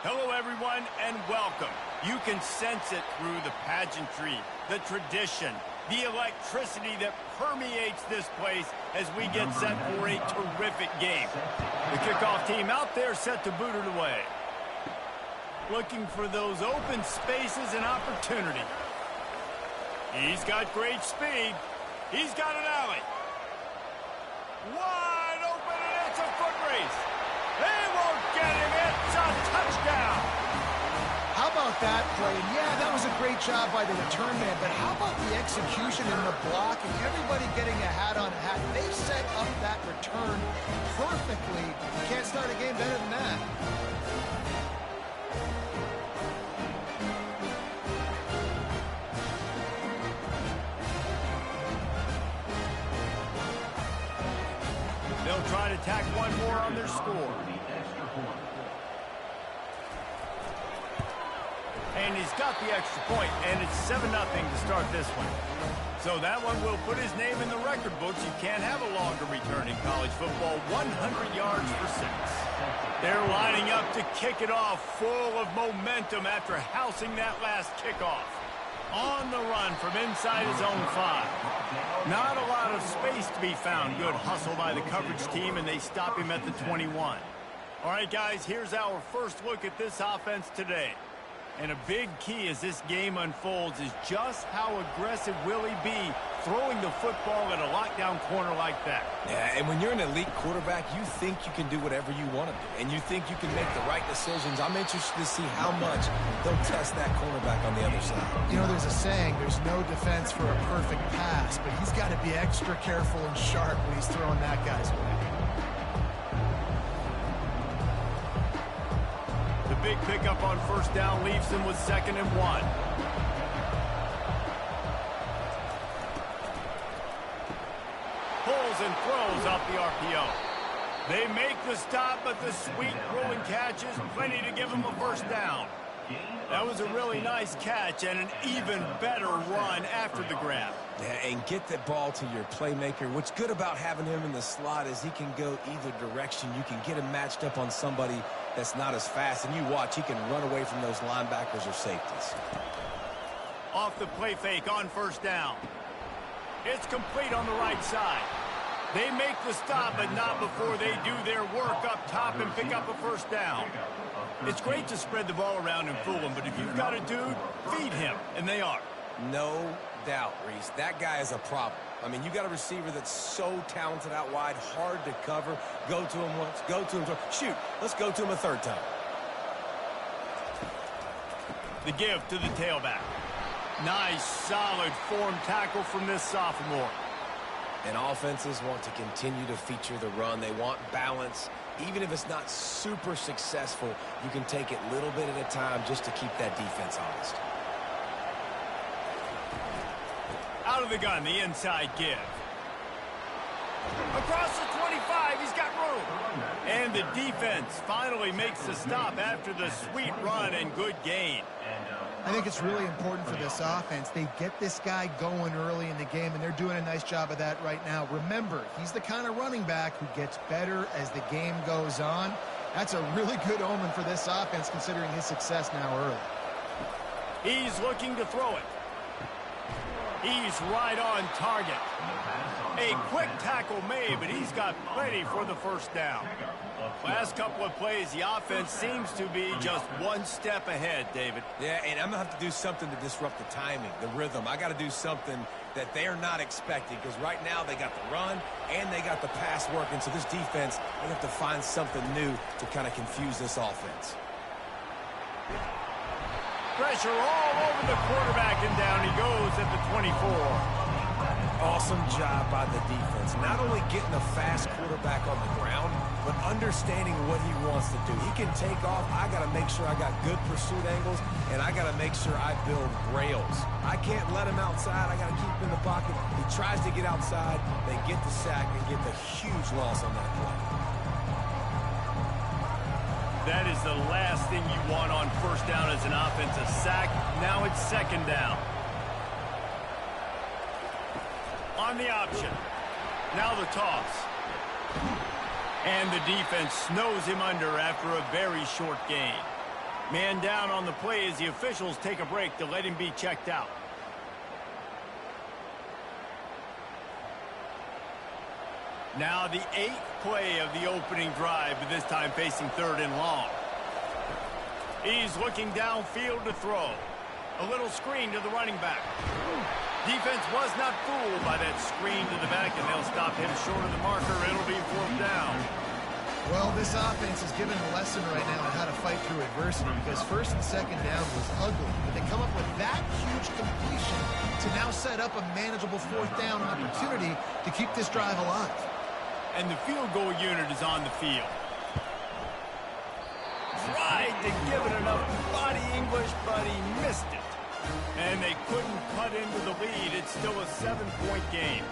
Hello, everyone, and welcome. You can sense it through the pageantry, the tradition, the electricity that permeates this place as we get set for a terrific game. The kickoff team out there set to boot it away. Looking for those open spaces and opportunity. He's got great speed. He's got an alley. Wide open, and it's a foot race. They won't get him. It's a touchdown. How about that play? Yeah, that was a great job by the return man, but how about the execution in the block and everybody getting a hat on hat? They set up that return perfectly. You can't start a game better than that. They'll try to tack one more on their score. And he's got the extra point, and it's 7-0 to start this one. So that one will put his name in the record books. You can't have a longer return in college football. 100 yards for 6. They're lining up to kick it off, full of momentum after housing that last kickoff. On the run from inside his own 5. Not a lot of space to be found. Good hustle by the coverage team, and they stop him at the 21. All right, guys, here's our first look at this offense today. And a big key as this game unfolds is just how aggressive will he be throwing the football at a lockdown corner like that. Yeah, and when you're an elite quarterback, you think you can do whatever you want to do. And you think you can make the right decisions. I'm interested to see how much they'll test that cornerback on the other side. You know, there's a saying, there's no defense for a perfect pass, but he's got to be extra careful and sharp when he's throwing that guy's way. Big pickup on first down leaves them with 2nd and 1. Pulls and throws off the RPO. They make the stop, but the sweet rolling catch is plenty to give them a first down. That was a really nice catch and an even better run after the grab. Yeah, and get the ball to your playmaker. What's good about having him in the slot is he can go either direction. You can get him matched up on somebody that's not as fast, and you watch, he can run away from those linebackers or safeties. Off the play fake on first down. It's complete on the right side. They make the stop, but not before they do their work up top and pick up a first down. It's great to spread the ball around and fool him, but if you've got a dude, feed him, and they are. No doubt, Reese. That guy is a problem. I mean, you got a receiver that's so talented out wide, hard to cover. Go to him once, go to him twice. Shoot, let's go to him a third time. The give to the tailback. Nice, solid form tackle from this sophomore. And offenses want to continue to feature the run. They want balance. Even if it's not super successful, you can take it little bit at a time just to keep that defense honest. Out of the gun, the inside give. Across the 25, he's got room. And the defense finally makes the stop after the sweet run and good gain. I think it's really important for this offense. They get this guy going early in the game, and they're doing a nice job of that right now. Remember, he's the kind of running back who gets better as the game goes on. That's a really good omen for this offense, considering his success now early. He's looking to throw it. He's right on target. A quick tackle made, but he's got plenty for the first down. Last couple of plays, the offense seems to be just one step ahead, David. Yeah, and I'm going to have to do something to disrupt the timing, the rhythm. I got to do something that they're not expecting, because right now they got the run and they got the pass working. So this defense, they have to find something new to kind of confuse this offense. Pressure all over the quarterback, and down he goes at the 24. Awesome job by the defense. Not only getting a fast quarterback on the ground, but understanding what he wants to do. He can take off. I got to make sure I got good pursuit angles, and I got to make sure I build rails. I can't let him outside. I got to keep him in the pocket. He tries to get outside. They get the sack and get the huge loss on that play. That is the last thing you want on first down as an offensive sack. Now it's second down. On the option. Now the toss. And the defense snows him under after a very short gain. Man down on the play as the officials take a break to let him be checked out. Now the 8th play of the opening drive, but this time facing 3rd and long. He's looking downfield to throw. A little screen to the running back. Defense was not fooled by that screen to the back, and they'll stop him short of the marker. It'll be 4th down. Well, this offense is giving a lesson right now on how to fight through adversity, because 1st and 2nd down was ugly, but they come up with that huge completion to now set up a manageable 4th down opportunity to keep this drive alive. And the field goal unit is on the field. Tried to give it enough body English, but he missed it. And they couldn't cut into the lead. It's still a 7-point game.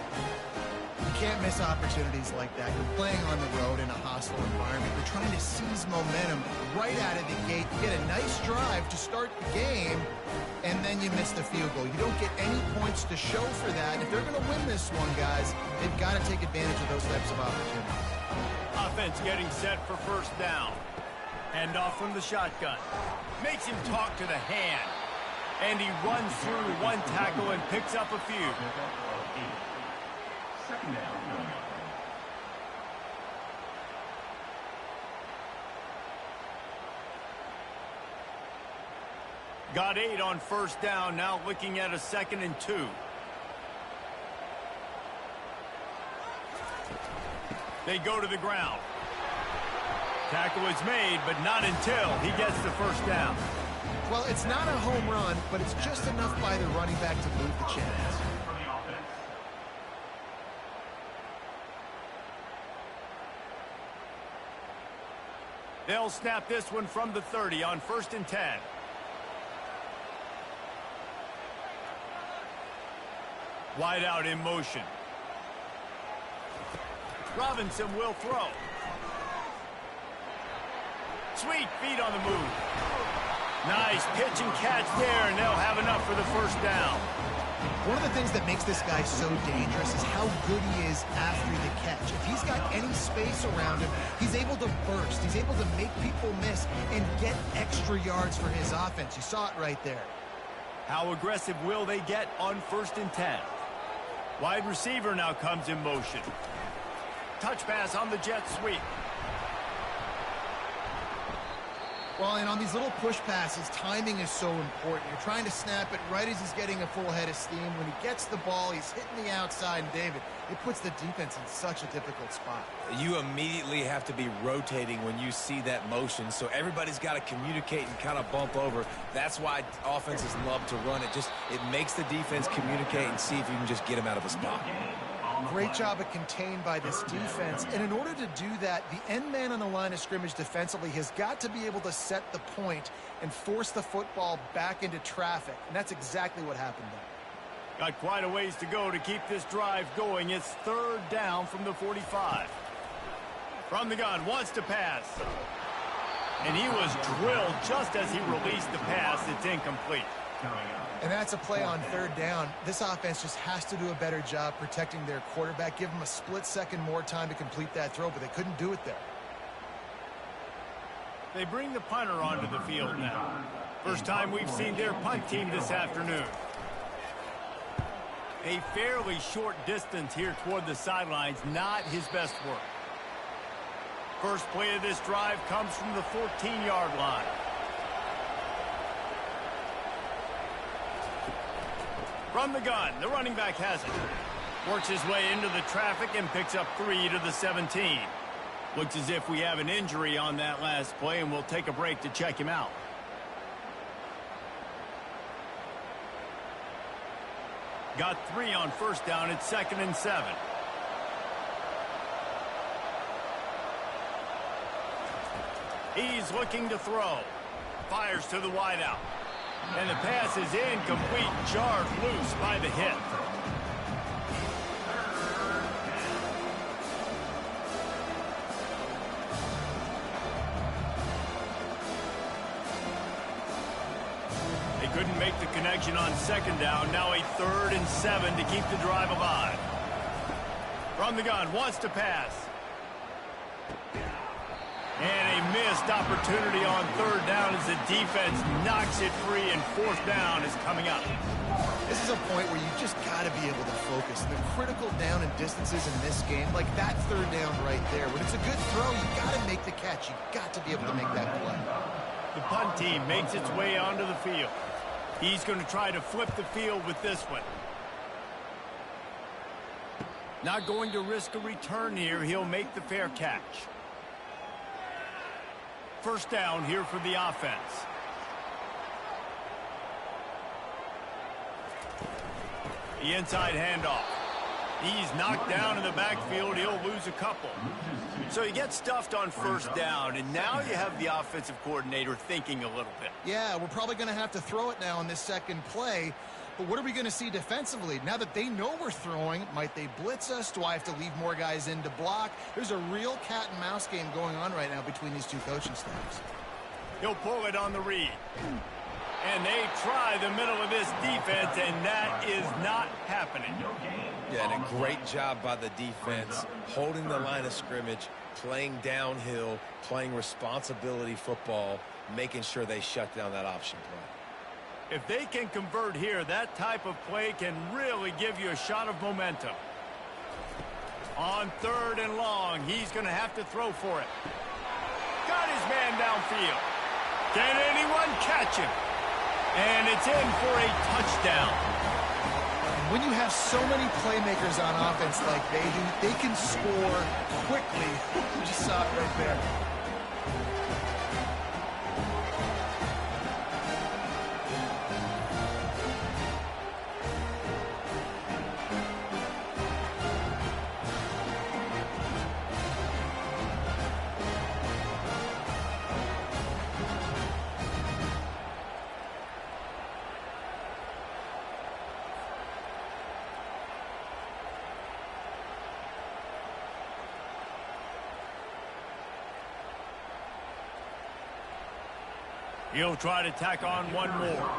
You can't miss opportunities like that. You're playing on the road in a hostile environment. You're trying to seize momentum right out of the gate. You get a nice drive to start the game, and then you miss the field goal. You don't get any points to show for that. And if they're going to win this one, guys, they've got to take advantage of those types of opportunities. Offense getting set for 1st down. Hand off from the shotgun. Makes him talk to the hand. And he runs through one tackle and picks up a few. Got 8 on 1st down, now looking at a 2nd and 2. They go to the ground. Tackle is made, but not until he gets the 1st down. Well, it's not a home run, but it's just enough by the running back to move the chains. They'll snap this one from the 30 on 1st and 10. Wide out in motion. Robinson will throw. Sweet feet on the move. Nice pitch and catch there, and they'll have enough for the 1st down. One of the things that makes this guy so dangerous is how good he is after the catch. If he's got any space around him, he's able to burst. He's able to make people miss and get extra yards for his offense. You saw it right there. How aggressive will they get on 1st and 10? Wide receiver now comes in motion. Touch pass on the jet sweep. Well, and on these little push passes, timing is so important. You're trying to snap it right as he's getting a full head of steam. When he gets the ball, he's hitting the outside, and David, it puts the defense in such a difficult spot. You immediately have to be rotating when you see that motion, so everybody's got to communicate and kind of bump over. That's why offenses love to run it. It makes the defense communicate and see if you can just get him out of a spot. Great job of contained by this defense. And in order to do that, the end man on the line of scrimmage defensively has got to be able to set the point and force the football back into traffic. And that's exactly what happened there. Got quite a ways to go to keep this drive going. It's 3rd down from the 45. From the gun, wants to pass. And he was drilled just as he released the pass. It's incomplete. And that's a play on 3rd down. This offense just has to do a better job protecting their quarterback. Give him a split second more time to complete that throw, but they couldn't do it there. They bring the punter onto the field now. First time we've seen their punt team this afternoon. A fairly short distance here toward the sidelines, not his best work. First play of this drive comes from the 14-yard line. From the gun, the running back has it. Works his way into the traffic and picks up 3 to the 17. Looks as if we have an injury on that last play, and we'll take a break to check him out. Got 3 on 1st down. It's 2nd and 7. He's looking to throw. Fires to the wideout. And the pass is incomplete, jarred loose by the hit. They couldn't make the connection on 2nd down. Now a 3rd and 7 to keep the drive alive. From the gun, wants to pass. And a missed opportunity on third down as the defense knocks it free, and fourth down is coming up. This is a point where you just got to be able to focus. The critical down and distances in this game, like that third down right there. When it's a good throw, you got to make the catch. You got to be able to make that play. The punt team makes its way onto the field. He's going to try to flip the field with this one. Not going to risk a return here. He'll make the fair catch. First down here for the offense. The inside handoff. He's knocked down in the backfield. He'll lose a couple. So you get stuffed on first down, and now you have the offensive coordinator thinking a little bit. Yeah, we're probably going to have to throw it now on this second play. But what are we going to see defensively? Now that they know we're throwing, might they blitz us? Do I have to leave more guys in to block? There's a real cat and mouse game going on right now between these two coaching staffs. He'll pull it on the read. And they try the middle of this defense, and that is not happening. Yeah, and a great job by the defense, holding the line of scrimmage, playing downhill, playing responsibility football, making sure they shut down that option play. If they can convert here, that type of play can really give you a shot of momentum. On third and long, he's going to have to throw for it. Got his man downfield. Can anyone catch him? And it's in for a touchdown. When you have so many playmakers on offense like they do, they can score quickly. You just saw it right there. He'll try to tack on one more.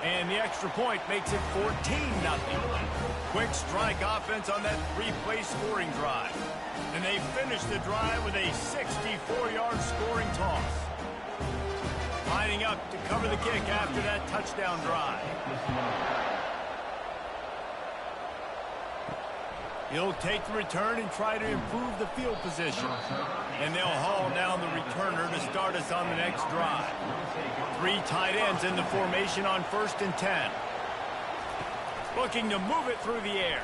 And the extra point makes it 14-0. Quick strike offense on that three-play scoring drive. And they finish the drive with a 64-yard scoring toss. Lining up to cover the kick after that touchdown drive. He'll take the return and try to improve the field position. And they'll haul down the returner to start us on the next drive. Three tight ends in the formation on 1st and 10. Looking to move it through the air.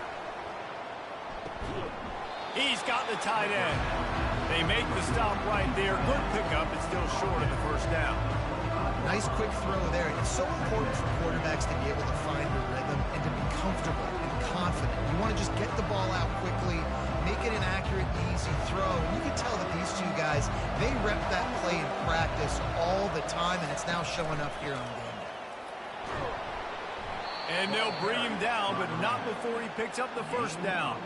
He's got the tight end. They make the stop right there. Good pickup, but still short of the first down. Nice quick throw there. It's so important for quarterbacks to be able to find the rhythm and to be comfortable and confident. You want to just get the ball out quickly, make it an accurate, easy throw. You can tell that these two guys, they rep that play in practice all the time, and it's now showing up here on game day. And they'll bring him down, but not before he picks up the first down.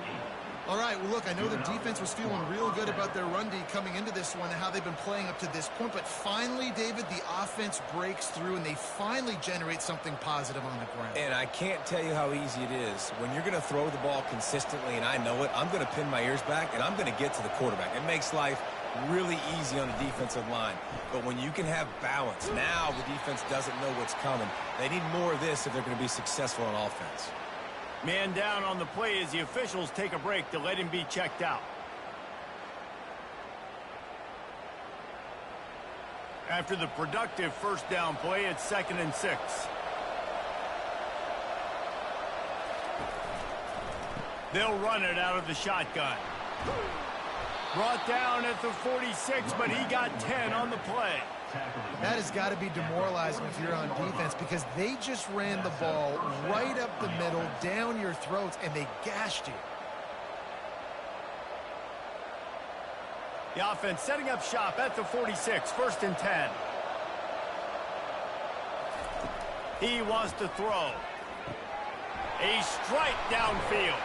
All right, well, look, I know the defense was feeling real good about their run D coming into this one and how they've been playing up to this point, but finally, David, the offense breaks through and they finally generate something positive on the ground. And I can't tell you how easy it is. When you're going to throw the ball consistently, and I know it, I'm going to pin my ears back, and I'm going to get to the quarterback. It makes life really easy on the defensive line. But when you can have balance, now the defense doesn't know what's coming. They need more of this if they're going to be successful on offense. Man down on the play as the officials take a break to let him be checked out. After the productive first down play, it's 2nd and 6. They'll run it out of the shotgun. Brought down at the 46, but he got 10 on the play. That has got to be demoralizing if you're on defense because they just ran the ball right up the middle, down your throats, and they gashed you. The offense setting up shop at the 46, 1st and 10. He wants to throw. A strike downfield.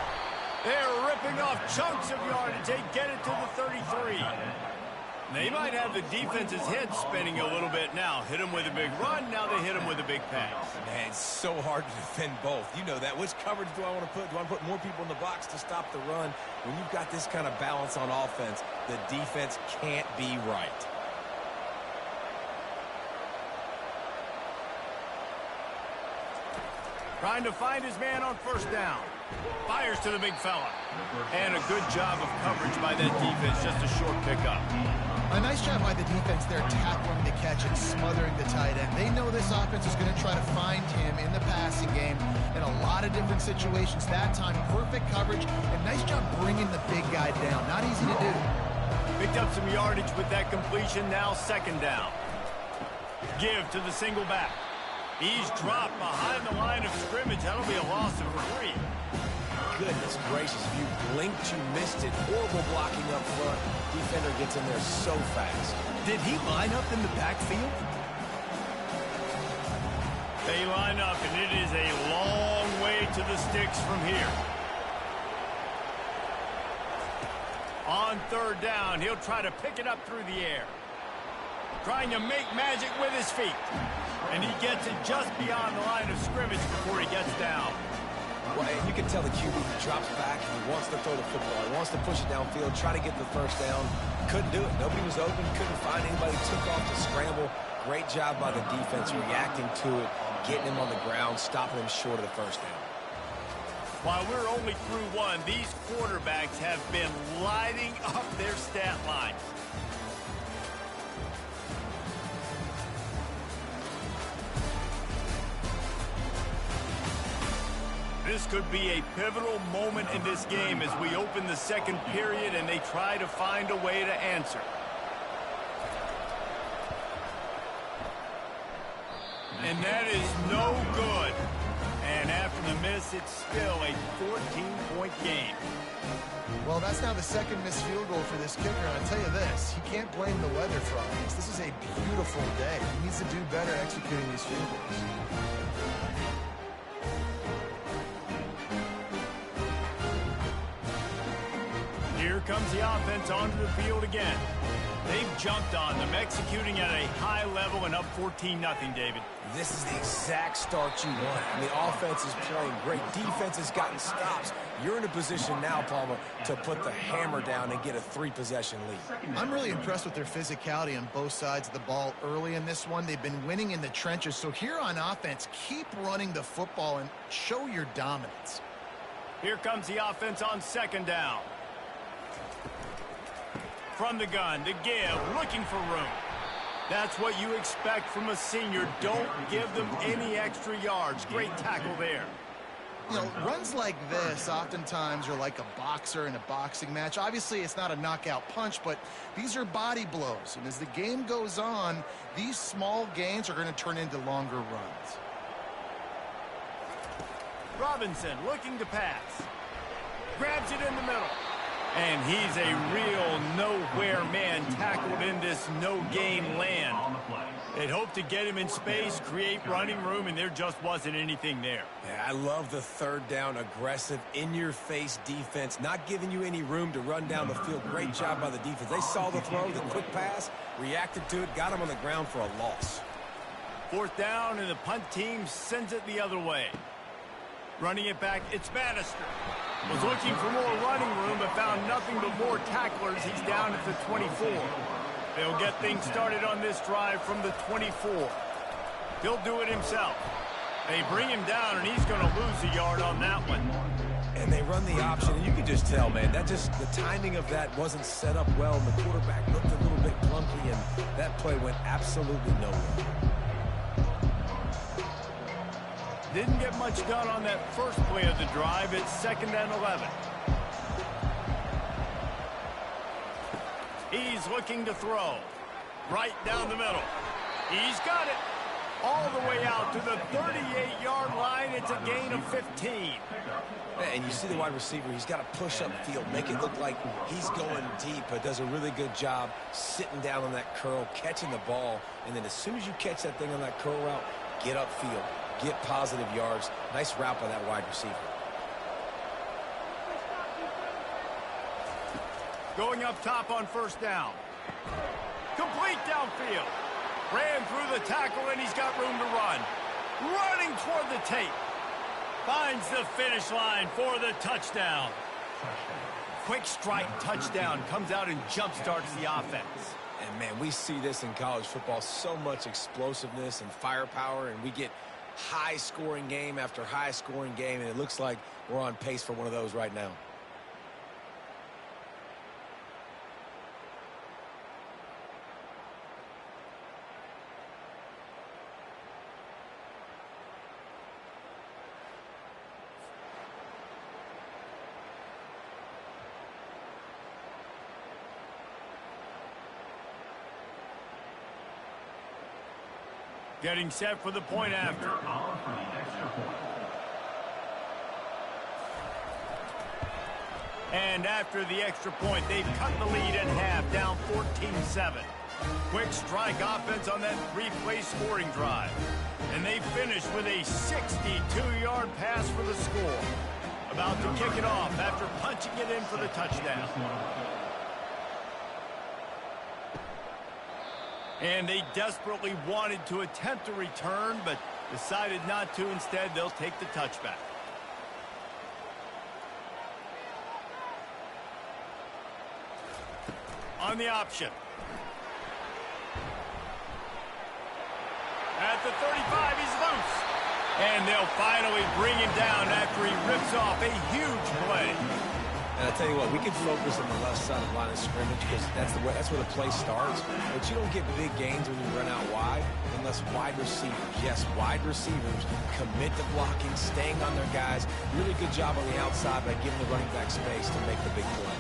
They're ripping off chunks of yardage. They get it to the 33. They might have the defense's head spinning a little bit now. Hit them with a big run, now they hit them with a big pass. Man, it's so hard to defend both. You know that. Which coverage do I want to put? Do I want to put more people in the box to stop the run? When you've got this kind of balance on offense, the defense can't be right. Trying to find his man on first down. Fires to the big fella. And a good job of coverage by that defense. Just a short pickup. A nice job by the defense there, tackling the catch and smothering the tight end. They know this offense is going to try to find him in the passing game in a lot of different situations. That time, perfect coverage, and nice job bringing the big guy down. Not easy to do. Picked up some yardage with that completion. Now second down. Give to the single back. He's dropped behind the line of scrimmage. That'll be a loss of 3. Goodness gracious, if you blinked, you missed it. Horrible blocking up front. Defender gets in there so fast. Did he line up in the backfield? They line up, and it is a long way to the sticks from here. On third down, he'll try to pick it up through the air. Trying to make magic with his feet. And he gets it just beyond the line of scrimmage before he gets down. Well, and you can tell the QB drops back and he wants to throw the football. He wants to push it downfield, try to get the first down. Couldn't do it. Nobody was open, couldn't find anybody. Took off to scramble. Great job by the defense reacting to it, getting him on the ground, stopping him short of the first down. While we're only through one, these quarterbacks have been lighting up their stat line. This could be a pivotal moment in this game as we open the second period and they try to find a way to answer. And that is no good. And after the miss, it's still a 14-point game. Well, that's now the second missed field goal for this kicker. And I'll tell you this, he can't blame the weather for all this. This is a beautiful day. He needs to do better executing these field goals. Here comes the offense onto the field again. They've jumped on them, executing at a high level and up 14-0, David. This is the exact start you want. And the offense is playing great. Defense has gotten stops. You're in a position now, Palmer, to put the hammer down and get a 3-possession lead. I'm really impressed with their physicality on both sides of the ball early in this one. They've been winning in the trenches. So here on offense, keep running the football and show your dominance. Here comes the offense on second down. From the gun to give, looking for room. That's what you expect from a senior. Don't give them any extra yards. Great tackle there. You know, runs like this oftentimes are like a boxer in a boxing match. Obviously, it's not a knockout punch, but these are body blows. And as the game goes on, these small gains are going to turn into longer runs. Robinson looking to pass. Grabs it in the middle. And he's a real nowhere man tackled in this no-gain land. They'd hope to get him in space, create running room, and there just wasn't anything there. Yeah, I love the third down, aggressive, in-your-face defense, not giving you any room to run down the field. Great job by the defense. They saw the throw, the quick pass, reacted to it, got him on the ground for a loss. Fourth down, and the punt team sends it the other way. Running it back, it's Bannister. Was looking for more running room, but found nothing but more tacklers. He's down at the 24. They'll get things started on this drive from the 24. He'll do it himself. They bring him down, and he's going to lose a yard on that one. And they run the option, and you can just tell, man, that just the timing of that wasn't set up well, and the quarterback looked a little bit clunky, and that play went absolutely nowhere. Didn't get much done on that first play of the drive. It's 2nd and 11. He's looking to throw. Right down the middle. He's got it. All the way out to the 38-yard line. It's a gain of 15. And you see the wide receiver, he's got to push up field, make it look like he's going deep, but does a really good job sitting down on that curl, catching the ball, and then as soon as you catch that thing on that curl route, get upfield. Get positive yards. Nice route by that wide receiver. Going up top on first down. Complete downfield. Ran through the tackle, and he's got room to run. Running toward the tape. Finds the finish line for the touchdown. Quick strike touchdown. Comes out and jump-starts the offense. And, man, we see this in college football. So much explosiveness and firepower, and we get high-scoring game after high-scoring game, and it looks like we're on pace for one of those right now. Getting set for the point after. And after the extra point, they've cut the lead in half, down 14-7. Quick strike offense on that three-play scoring drive. And they finish with a 62-yard pass for the score. About to kick it off after punching it in for the touchdown. And they desperately wanted to attempt a return, but decided not to. Instead, they'll take the touchback. On the option. At the 35, he's loose. And they'll finally bring him down after he rips off a huge play. And I tell you what, we can focus on the left side of the line of scrimmage because that's where the play starts. But you don't get big gains when you run out wide unless wide receivers, yes, wide receivers commit to blocking, staying on their guys. Really good job on the outside by giving the running back space to make the big play.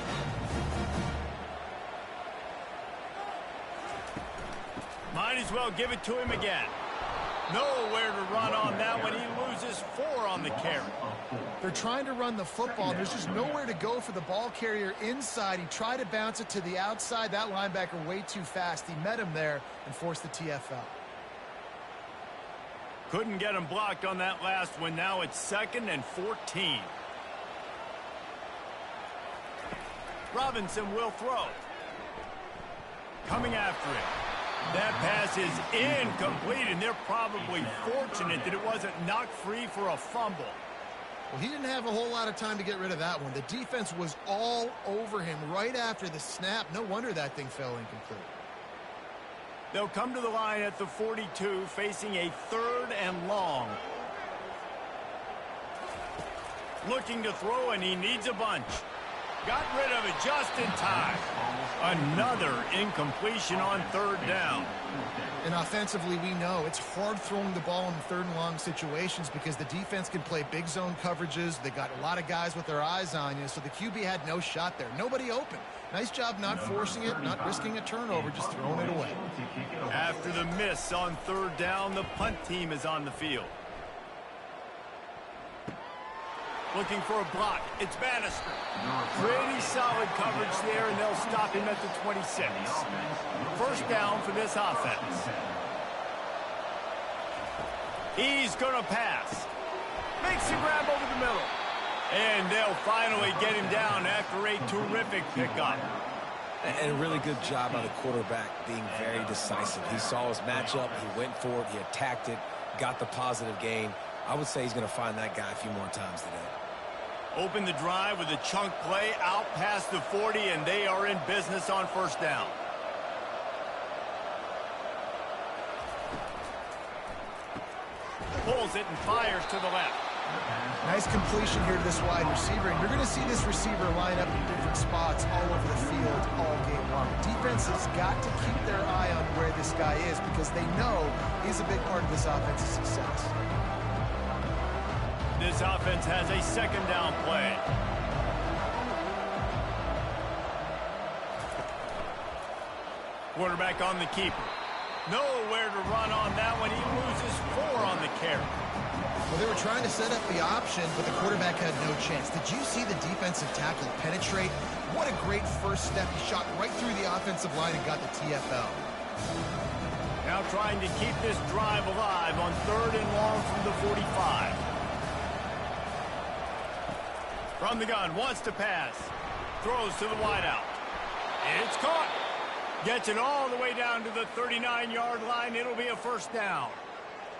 Might as well give it to him again. Nowhere to run on that one. He loses 4 on the carry. They're trying to run the football. There's just nowhere to go for the ball carrier inside. He tried to bounce it to the outside. That linebacker way too fast. He met him there and forced the TFL. Couldn't get him blocked on that last one. Now it's 2nd and 14. Robinson will throw. Coming after it. That pass is incomplete, and they're probably fortunate that it wasn't knocked free for a fumble. Well, he didn't have a whole lot of time to get rid of that one. The defense was all over him right after the snap. No wonder that thing fell incomplete. They'll come to the line at the 42, facing a 3rd and long. Looking to throw, and he needs a bunch. Got rid of it just in time. Another incompletion on 3rd down. And offensively, we know it's hard throwing the ball in 3rd and long situations because the defense can play big zone coverages. They got a lot of guys with their eyes on you, so the QB had no shot there. Nobody open. Nice job not forcing it, not risking a turnover, just throwing it away. After the miss on 3rd down, the punt team is on the field. Looking for a block. It's Bannister. Pretty solid coverage there, and they'll stop him at the 26. 1st down for this offense. He's going to pass. Makes a grab over the middle. And they'll finally get him down after a terrific pickup. And a really good job by the quarterback being very decisive. He saw his matchup. He went for it. He attacked it. Got the positive gain. I would say he's going to find that guy a few more times today. Open the drive with a chunk play out past the 40, and they are in business on 1st down. Pulls it and fires to the left. Nice completion here to this wide receiver, and you're going to see this receiver line up in different spots all over the field all game long. Defense has got to keep their eye on where this guy is because they know he's a big part of this offense's success. This offense has a 2nd down play. Quarterback on the keeper. Nowhere to run on that one. He loses 4 on the carry. Well, they were trying to set up the option, but the quarterback had no chance. Did you see the defensive tackle penetrate? What a great first step. He shot right through the offensive line and got the TFL. Now trying to keep this drive alive on 3rd and long from the 45. From the gun, wants to pass. Throws to the wideout. It's caught. Gets it all the way down to the 39-yard line. It'll be a first down.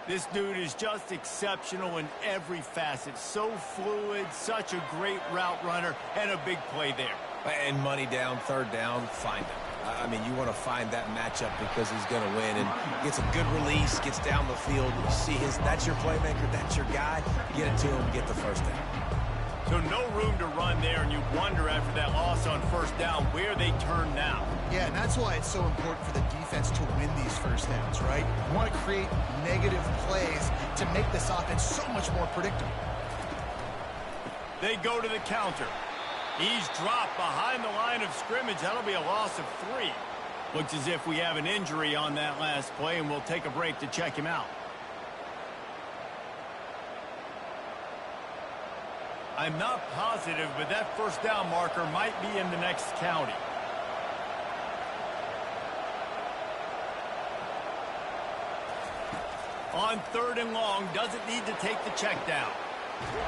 This dude is just exceptional in every facet. So fluid, such a great route runner, and a big play there. And money down, third down, find him. I mean, you want to find that matchup because he's going to win. And gets a good release, gets down the field. You see that's your playmaker, that's your guy. Get it to him, get the first down. So no room to run there, and you wonder after that loss on first down where they turn now. Yeah, and that's why it's so important for the defense to win these first downs, right? You want to create negative plays to make this offense so much more predictable. They go to the counter. He's dropped behind the line of scrimmage. That'll be a loss of 3. Looks as if we have an injury on that last play, and we'll take a break to check him out. I'm not positive, but that first down marker might be in the next county. On third and long, doesn't need to take the check down.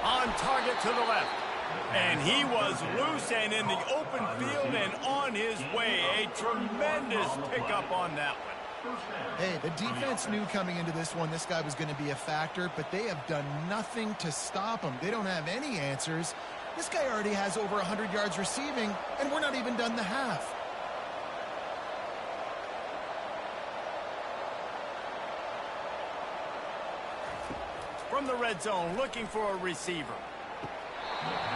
On target to the left. And he was loose and in the open field and on his way. A tremendous pickup on that one. Hey, the defense knew coming into this one this guy was going to be a factor, but they have done nothing to stop him. They don't have any answers. This guy already has over 100 yards receiving, and we're not even done the half. From the red zone, looking for a receiver.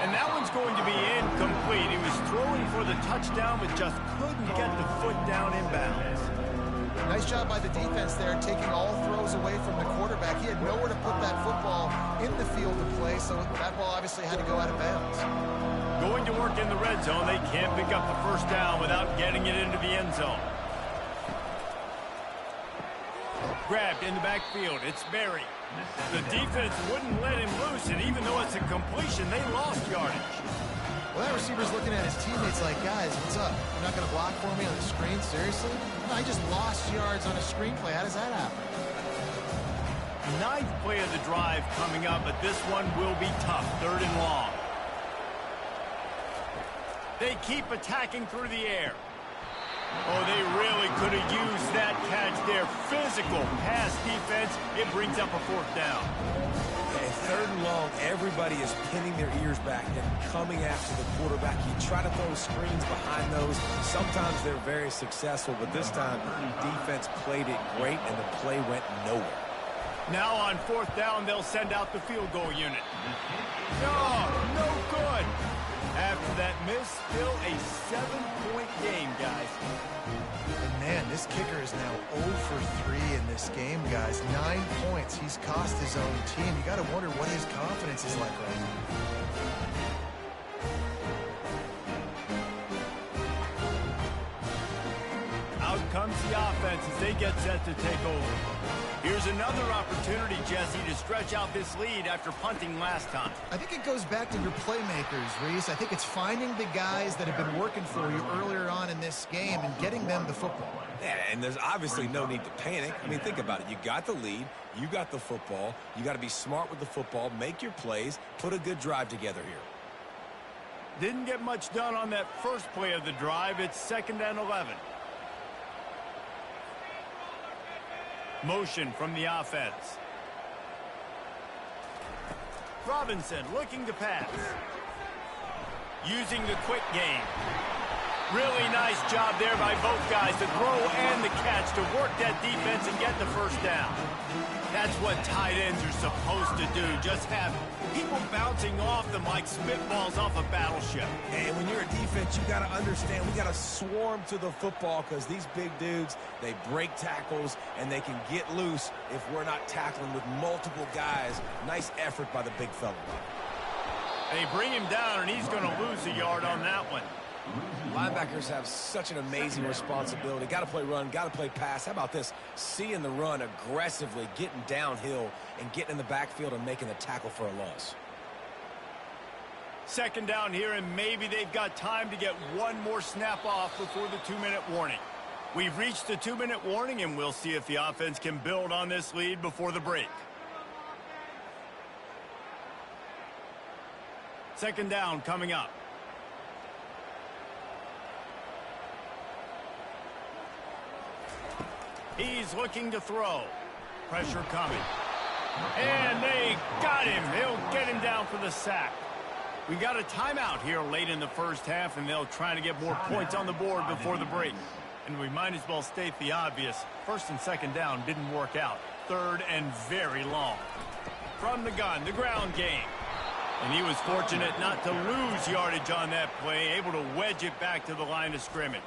And that one's going to be incomplete. He was throwing for the touchdown, but just couldn't get the foot down in bounds. Nice job by the defense there, taking all throws away from the quarterback. He had nowhere to put that football in the field to play, so that ball obviously had to go out of bounds. Going to work in the red zone, they can't pick up the first down without getting it into the end zone. Grabbed in the backfield, it's Berry. The defense wouldn't let him loose, and even though it's a completion, they lost yardage. Well, that receiver's looking at his teammates like, guys, what's up? You're not going to block for me on the screen? Seriously? No, I just lost yards on a screenplay. How does that happen? 9th play of the drive coming up, but this one will be tough. Third and long. They keep attacking through the air. Oh, they really could have used that catch there. Physical pass defense. It brings up a fourth down. Okay, third and long, everybody is pinning their ears back and coming after the quarterback. You try to throw screens behind those. Sometimes they're very successful, but this time defense played it great and the play went nowhere. Now on fourth down, they'll send out the field goal unit. Oh, no good. After that miss, still a 7-point game, guys. And man, this kicker is now 0 for 3 in this game, guys. 9 points. He's cost his own team. You got to wonder what his confidence is like right now. Out comes the offense as they get set to take over. Here's another opportunity, Jesse, to stretch out this lead after punting last time. I think it goes back to your playmakers, Reese. I think it's finding the guys that have been working for you earlier on in this game and getting them the football. Yeah, and there's obviously no need to panic. I mean, think about it. You got the lead. You got the football. You got to be smart with the football, make your plays, put a good drive together here. Didn't get much done on that first play of the drive. It's 2nd and 11. Motion from the offense. Robinson looking to pass. Using the quick game. Really nice job there by both guys, the throw and the catch, to work that defense and get the first down. That's what tight ends are supposed to do. Just have people bouncing off them like spitballs off a battleship. And when you're a defense, you got to understand, we got to swarm to the football because these big dudes, they break tackles and they can get loose if we're not tackling with multiple guys. Nice effort by the big fella. They bring him down, and he's going to lose a yard on that one. Linebackers have such an amazing responsibility. Got to play run, got to play pass. How about this? Seeing the run aggressively, getting downhill, and getting in the backfield and making the tackle for a loss. 2nd down here, and maybe they've got time to get one more snap off before the 2-minute warning. We've reached the 2-minute warning, and we'll see if the offense can build on this lead before the break. 2nd down coming up. He's looking to throw. Pressure coming. And they got him. They'll get him down for the sack. We got a timeout here late in the first half, and they'll try to get more points on the board before the break. And we might as well state the obvious. First and second down didn't work out. Third and very long. From the gun, the ground game. And he was fortunate not to lose yardage on that play, able to wedge it back to the line of scrimmage.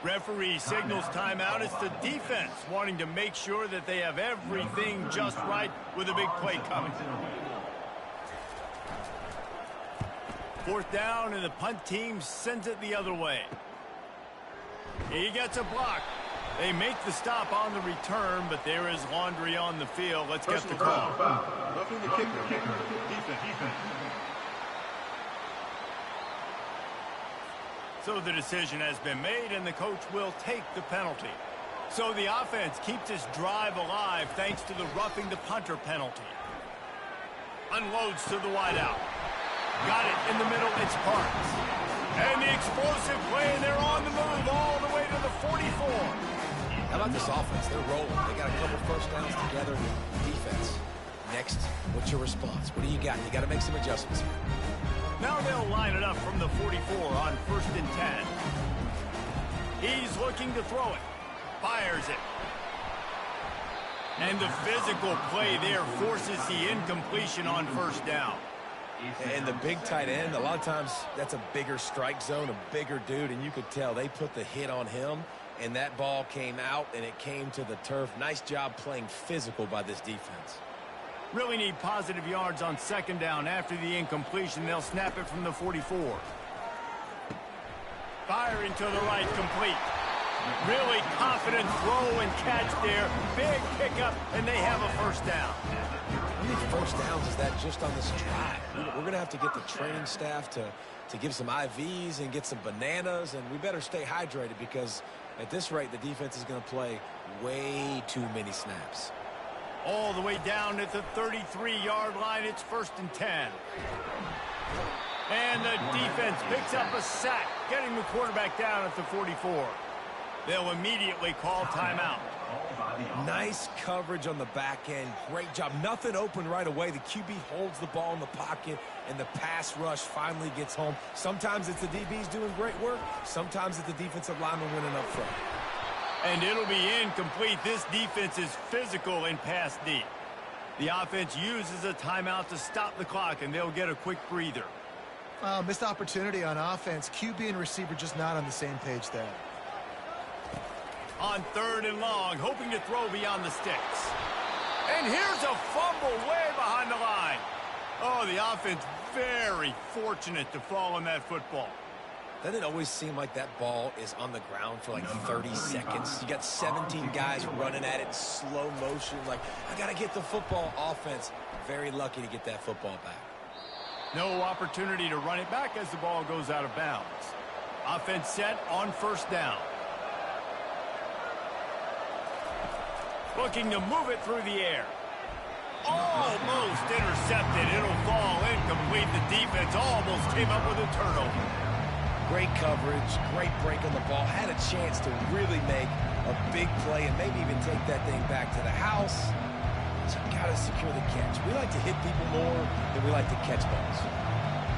Referee signals timeout. It's the defense wanting to make sure that they have everything just right with a big play coming. Fourth down, and the punt team sends it the other way. He gets a block. They make the stop on the return, but there is laundry on the field. Let's get the call. Roughing the kicker. Defense. So the decision has been made, and the coach will take the penalty. So the offense keeps this drive alive thanks to the roughing the punter penalty. Unloads to the wideout. Got it in the middle. It's Parks. And the explosive play, and they're on the move all the way to the 44. How about this offense? They're rolling. They got a couple first downs together. Defense. Next, what's your response? What do you got? You got to make some adjustments here. Now they'll line it up from the 44 on 1st and 10. He's looking to throw it. Fires it. And the physical play there forces the incompletion on first down. And the big tight end, a lot of times that's a bigger strike zone, a bigger dude, and you could tell they put the hit on him, and that ball came out, and it came to the turf. Nice job playing physical by this defense. Really need positive yards on second down. After the incompletion, they'll snap it from the 44. Firing to the right, complete. Really confident throw and catch there. Big pickup, and they have a first down. How many first downs is that just on this drive? We're going to have to get the training staff to give some IVs and get some bananas, and we better stay hydrated because at this rate, the defense is going to play way too many snaps. All the way down at the 33-yard line. It's 1st and 10. And the defense picks up a sack, getting the quarterback down at the 44. They'll immediately call timeout. Nice coverage on the back end. Great job. Nothing open right away. The QB holds the ball in the pocket, and the pass rush finally gets home. Sometimes it's the DBs doing great work. Sometimes it's the defensive lineman winning up front. And it'll be incomplete. This defense is physical and pass deep. The offense uses a timeout to stop the clock, and they'll get a quick breather. Missed opportunity on offense. QB and receiver just not on the same page there. On 3rd and long, hoping to throw beyond the sticks. And here's a fumble way behind the line. Oh, the offense very fortunate to fall on that football. Doesn't it always seem like that ball is on the ground for like 30 seconds? You got 17 guys running at it in slow motion. Like, I got to get the football. Offense, very lucky to get that football back. No opportunity to run it back as the ball goes out of bounds. Offense set on 1st down. Looking to move it through the air. Almost intercepted. It'll fall incomplete. The defense almost came up with a turnover. Great coverage, great break on the ball. Had a chance to really make a big play and maybe even take that thing back to the house. So you got to secure the catch. We like to hit people more than we like to catch balls.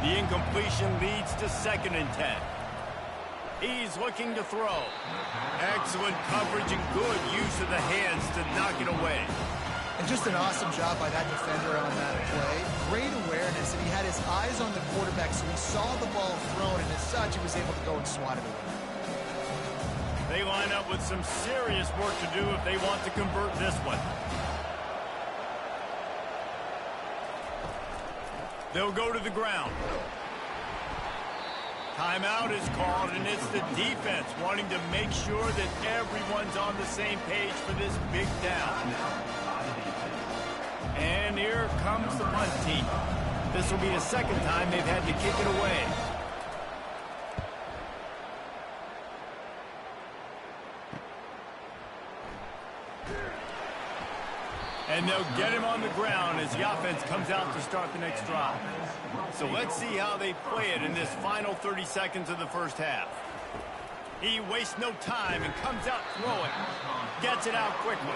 The incompletion leads to 2nd and 10. He's looking to throw. Excellent coverage and good use of the hands to knock it away. And just an awesome job by that defender on that play. Great awareness, and he had his eyes on the quarterback, so he saw the ball thrown, and as such, he was able to go and swat it away. They line up with some serious work to do if they want to convert this one. They'll go to the ground. Timeout is called, and it's the defense wanting to make sure that everyone's on the same page for this big down. And here comes the punt team. This will be the 2nd time they've had to kick it away. And they'll get him on the ground as the offense comes out to start the next drive. So let's see how they play it in this final 30 seconds of the first half. He wastes no time and comes out throwing. Gets it out quickly.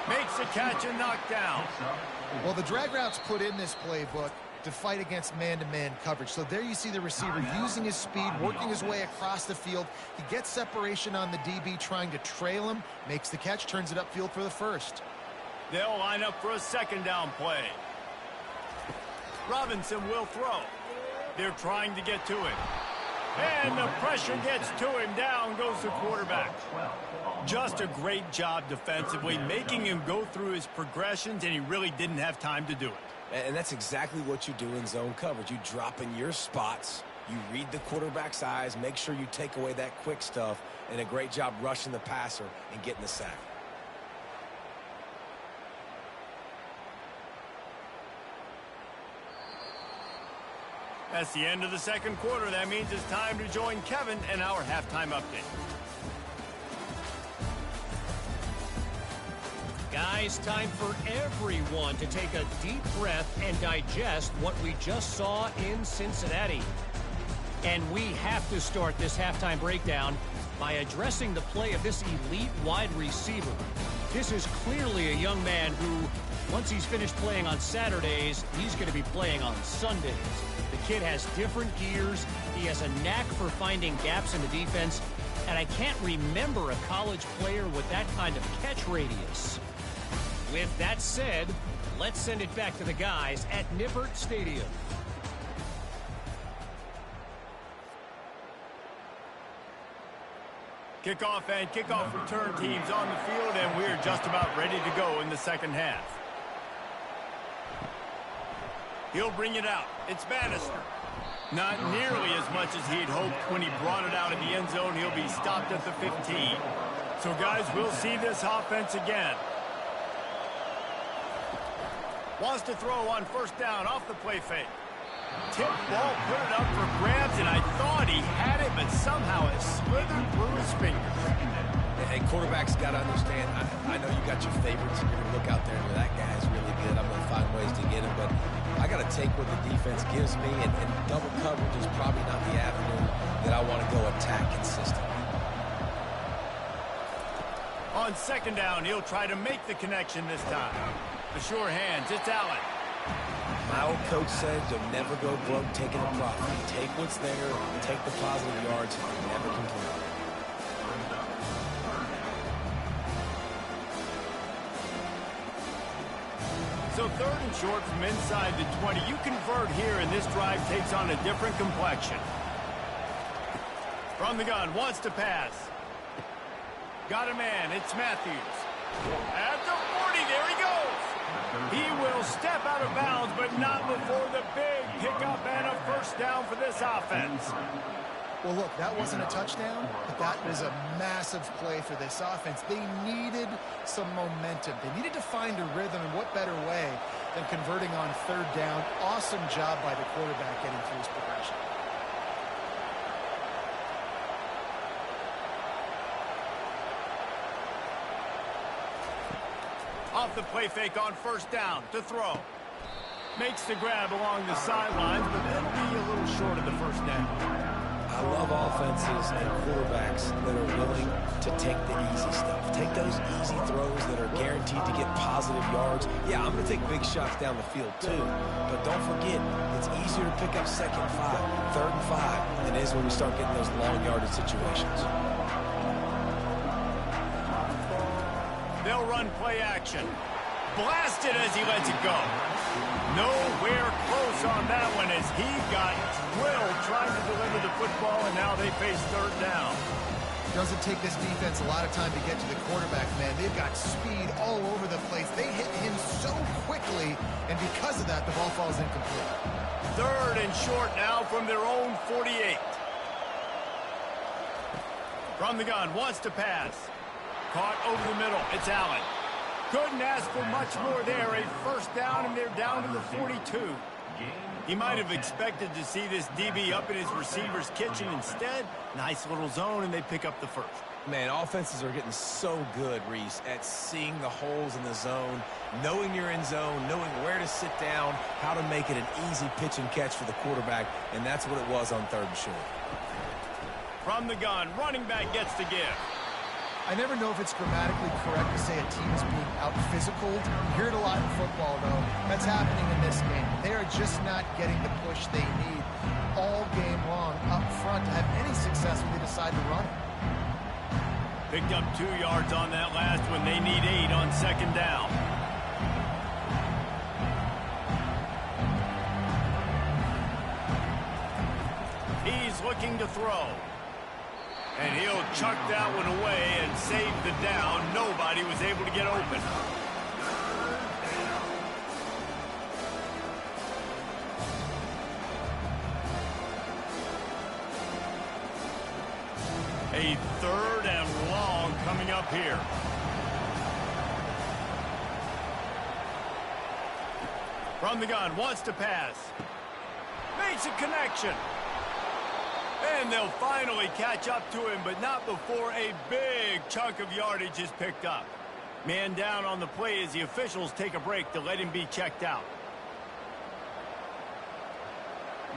Makes the catch and knockdown. Well, the drag routes put in this playbook to fight against man-to-man coverage. So there you see the receiver using his speed, working his way across the field. He gets separation on the DB, trying to trail him, makes the catch, turns it upfield for the first. They'll line up for a second down play. Robinson will throw. They're trying to get to him. And the pressure gets to him. Down goes the quarterback. Just a great job defensively, making him go through his progressions, and he really didn't have time to do it. And that's exactly what you do in zone coverage. You drop in your spots, you read the quarterback's eyes, make sure you take away that quick stuff, and a great job rushing the passer and getting the sack. That's the end of the second quarter. That means it's time to join Kevin and our halftime update. Guys, time for everyone to take a deep breath and digest what we just saw in Cincinnati. And we have to start this halftime breakdown by addressing the play of this elite wide receiver. This is clearly a young man who, once he's finished playing on Saturdays, he's going to be playing on Sundays. The kid has different gears. He has a knack for finding gaps in the defense. And I can't remember a college player with that kind of catch radius. With that said, let's send it back to the guys at Nippert Stadium. Kickoff and kickoff return teams on the field, and we're just about ready to go in the second half. He'll bring it out. It's Bannister. Not nearly as much as he'd hoped when he brought it out in the end zone. He'll be stopped at the 15. So, guys, we'll see this offense again. Wants to throw on first down off the play fake. Tip ball, put it up for grabs, and I thought he had it, but somehow it slithered through his fingers. And quarterbacks got to understand, I know you got your favorites. You're going to look out there and go, that guy's really good. I'm going to find ways to get him, but I got to take what the defense gives me, and double coverage is probably not the avenue that I want to go attack consistently. On second down, he'll try to make the connection this time. The sure hands, it's Allen. My old coach said you'll never go broke taking a profit. Take what's there, take the positive yards, and never complain. So third and short from inside the 20. You convert here, and this drive takes on a different complexion. From the gun, wants to pass. Got a man, it's Matthews. At the 40, there he goes. He will step out of bounds, but not before the big pickup and a first down for this offense. Well, look, that wasn't a touchdown, but that was a massive play for this offense. They needed some momentum. They needed to find a rhythm, and what better way than converting on third down. Awesome job by the quarterback getting through his progression. Off the play fake on first down to throw. Makes the grab along the sidelines, but that'll be a little short of the first down. I love offenses and quarterbacks that are willing to take the easy stuff. Take those easy throws that are guaranteed to get positive yards. Yeah, I'm going to take big shots down the field too. But don't forget, it's easier to pick up second and 5, third and 5 than it is when we start getting those long yardage situations. They'll run play action. Blasted as he lets it go. Nowhere close on that one as he got drilled trying to deliver the football, and now they face third down. Doesn't take this defense a lot of time to get to the quarterback, man. They've got speed all over the place. They hit him so quickly, and because of that, the ball falls incomplete. Third and short now from their own 48. From the gun, wants to pass. Caught over the middle. It's Allen. Couldn't ask for much more there. A first down, and they're down to the 42. He might have expected to see this DB up in his receiver's kitchen. Instead, nice little zone, and they pick up the first. Man, offenses are getting so good, Reese, at seeing the holes in the zone, knowing you're in zone, knowing where to sit down, how to make it an easy pitch and catch for the quarterback, and that's what it was on third and short. From the gun, running back gets the give. I never know if it's grammatically correct to say a team is being out-physicaled. You hear it a lot in football, though. That's happening in this game. They are just not getting the push they need all game long up front to have any success when they decide to run it. Picked up 2 yards on that last one. They need 8 on second down. He's looking to throw. And he'll chuck that one away and save the down. Nobody was able to get open. A 3rd and long coming up here. From the gun, wants to pass. Makes a connection. And they'll finally catch up to him, but not before a big chunk of yardage is picked up. Man down on the play as the officials take a break to let him be checked out.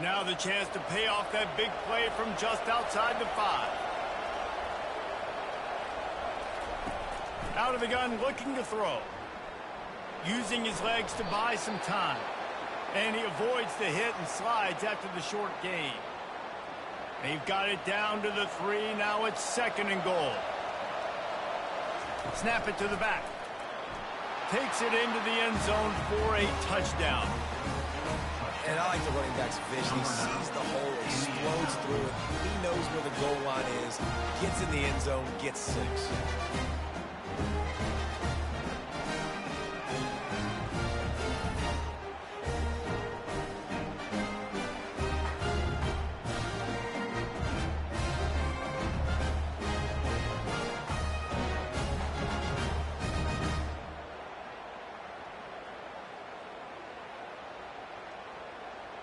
Now the chance to pay off that big play from just outside the 5. Out of the gun, looking to throw. Using his legs to buy some time. And he avoids the hit and slides after the short gain. They've got it down to the 3. Now it's 2nd and goal. Snap it to the back. Takes it into the end zone for a touchdown. And I like the running back's vision. He sees the hole, explodes through it. He knows where the goal line is. Gets in the end zone, gets 6.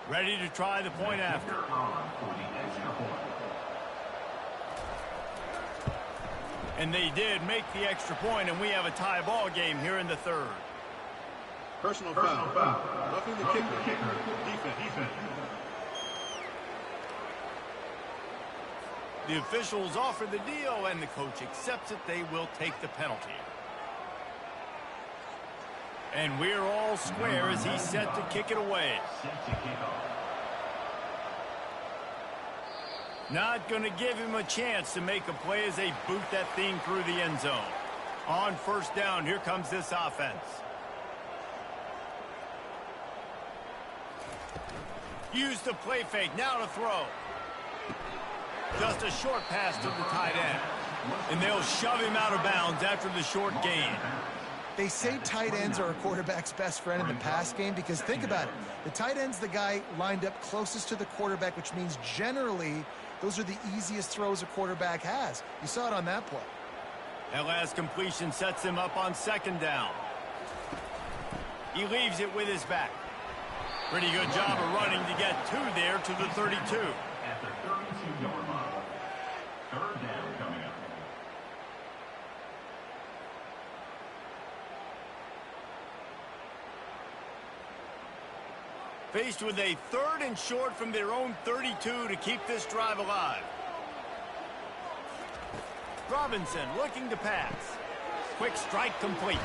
Ready to try the point after. And they did make the extra point, and we have a tie ball game here in the 3rd. Personal foul. Roughing the kicker. Defense. The officials offer the deal, and the coach accepts it. They will take the penalty. And we're all square as he's set to kick it away. Not going to give him a chance to make a play as they boot that thing through the end zone. On 1st down, here comes this offense. Use the play fake, now to throw. Just a short pass to the tight end. And they'll shove him out of bounds after the short gain. They say tight ends are a quarterback's best friend in the pass game because think about it. The tight end's the guy lined up closest to the quarterback, which means generally those are the easiest throws a quarterback has. You saw it on that play. That last completion sets him up on 2nd down. He leaves it with his back. Pretty good job of running to get 2 there to the 32. At the 32-yard line. 3rd down coming up. Faced with a 3rd and short from their own 32 to keep this drive alive. Robinson looking to pass. Quick strike complete.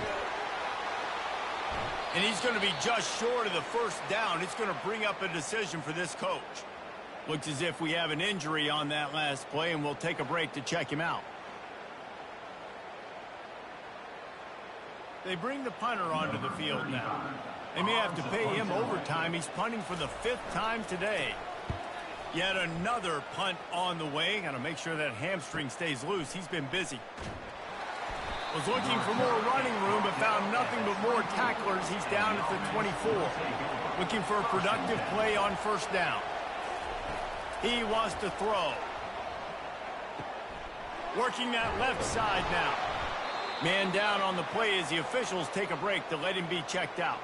And he's going to be just short of the 1st down. It's going to bring up a decision for this coach. Looks as if we have an injury on that last play, and we'll take a break to check him out. They bring the punter onto the field now. They may have to pay him overtime. He's punting for the 5th time today. Yet another punt on the way. Got to make sure that hamstring stays loose. He's been busy. Was looking for more running room, but found nothing but more tacklers. He's down at the 24. Looking for a productive play on 1st down. He wants to throw. Working that left side now. Man down on the play as the officials take a break to let him be checked out.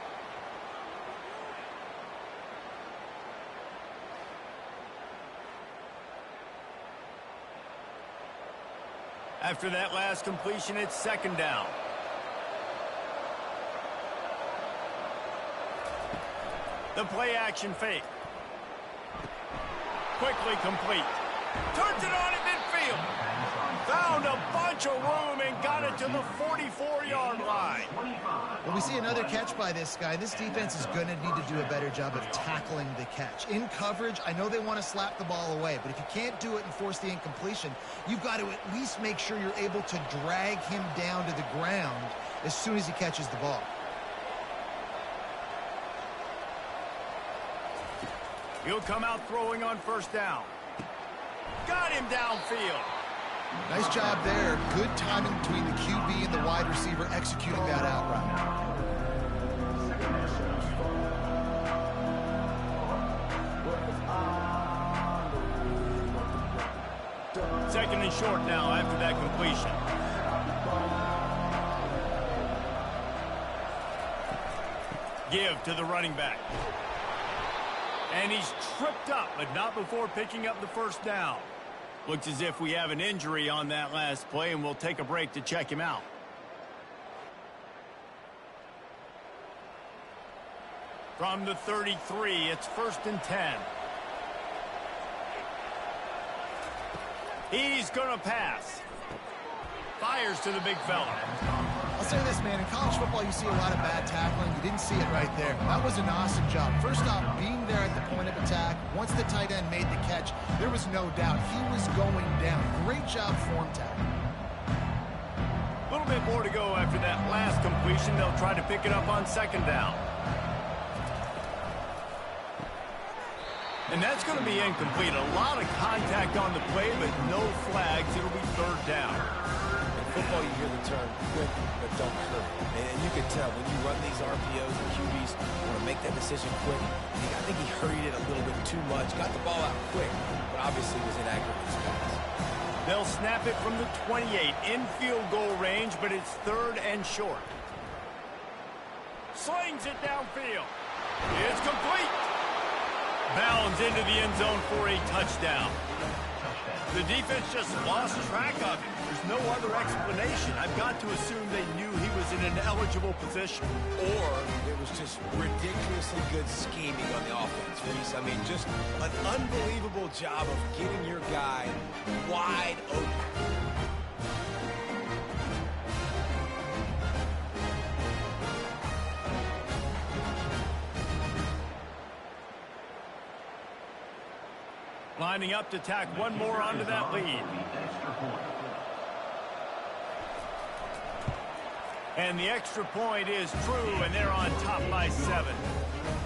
After that last completion, it's 2nd down. The play action fake. Quickly complete. Turns it on at midfield. Found a bunch of room and got it to the 44-yard line. Well, we see another catch by this guy. This defense is going to need to do a better job of tackling the catch. In coverage, I know they want to slap the ball away, but if you can't do it and force the incompletion, you've got to at least make sure you're able to drag him down to the ground as soon as he catches the ball. He'll come out throwing on first down. Got him downfield. Nice job there. Good timing between the QB and the wide receiver executing that out route. Second and short now after that completion. Give to the running back. And he's tripped up, but not before picking up the first down. Looks as if we have an injury on that last play, and we'll take a break to check him out. From the 33, it's 1st and 10. He's going to pass. Fires to the big fella. I'll say this, man. In college football, you see a lot of bad tackling. You didn't see it right there. That was an awesome job. First off, being there at the point of attack. Once the tight end made the catch, there was no doubt he was going down. Great job form tackling. A little bit more to go after that last completion. They'll try to pick it up on second down. And that's going to be incomplete. A lot of contact on the play, but no flags. It'll be third down. Football, you hear the term quick but don't hurt. And you can tell when you run these RPOs and QBs want to make that decision quick. I think he hurried it a little bit too much. Got the ball out quick, but obviously was inaccurate in his pass. They'll snap it from the 28 in field goal range, but it's third and short. Slings it downfield. It's complete. Bounds into the end zone for a touchdown. The defense just lost track of it. There's no other explanation. I've got to assume they knew he was in an eligible position. Or it was just ridiculously good scheming on the offense, Reese. I mean, just an unbelievable job of getting your guy wide open. Lining up to tack one more onto that lead. And the extra point is true, and they're on top by 7.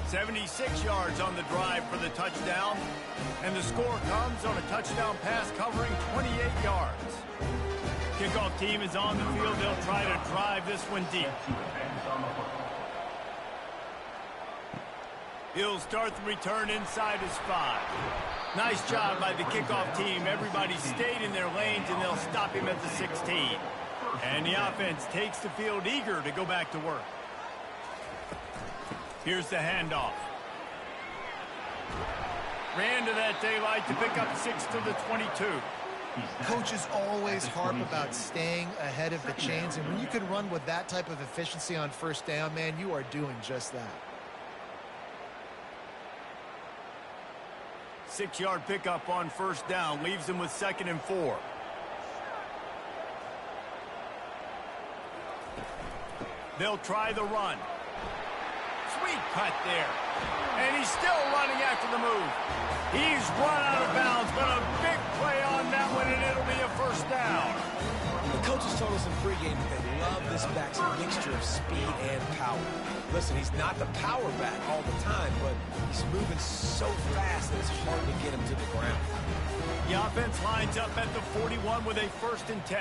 76 yards on the drive for the touchdown. And the score comes on a touchdown pass covering 28 yards. Kickoff team is on the field. They'll try to drive this one deep. He'll start the return inside his 5. Nice job by the kickoff team. Everybody stayed in their lanes, and they'll stop him at the 16. And the offense takes the field eager to go back to work. Here's the handoff. Ran to that daylight to pick up 6 to the 22. Coaches always harp about staying ahead of the chains, and when you can run with that type of efficiency on first down, man, you are doing just that. 6-yard pickup on first down leaves them with 2nd and 4. They'll try the run. Sweet cut there. And he's still running after the move. He's run out of bounds, but a big play on that one, and it'll be a first down. The coaches told us in pregame that they love this back's mixture of speed and power. Listen, he's not the power back all the time, but he's moving so fast that it's hard to get him to the ground. The offense lines up at the 41 with a 1st and 10.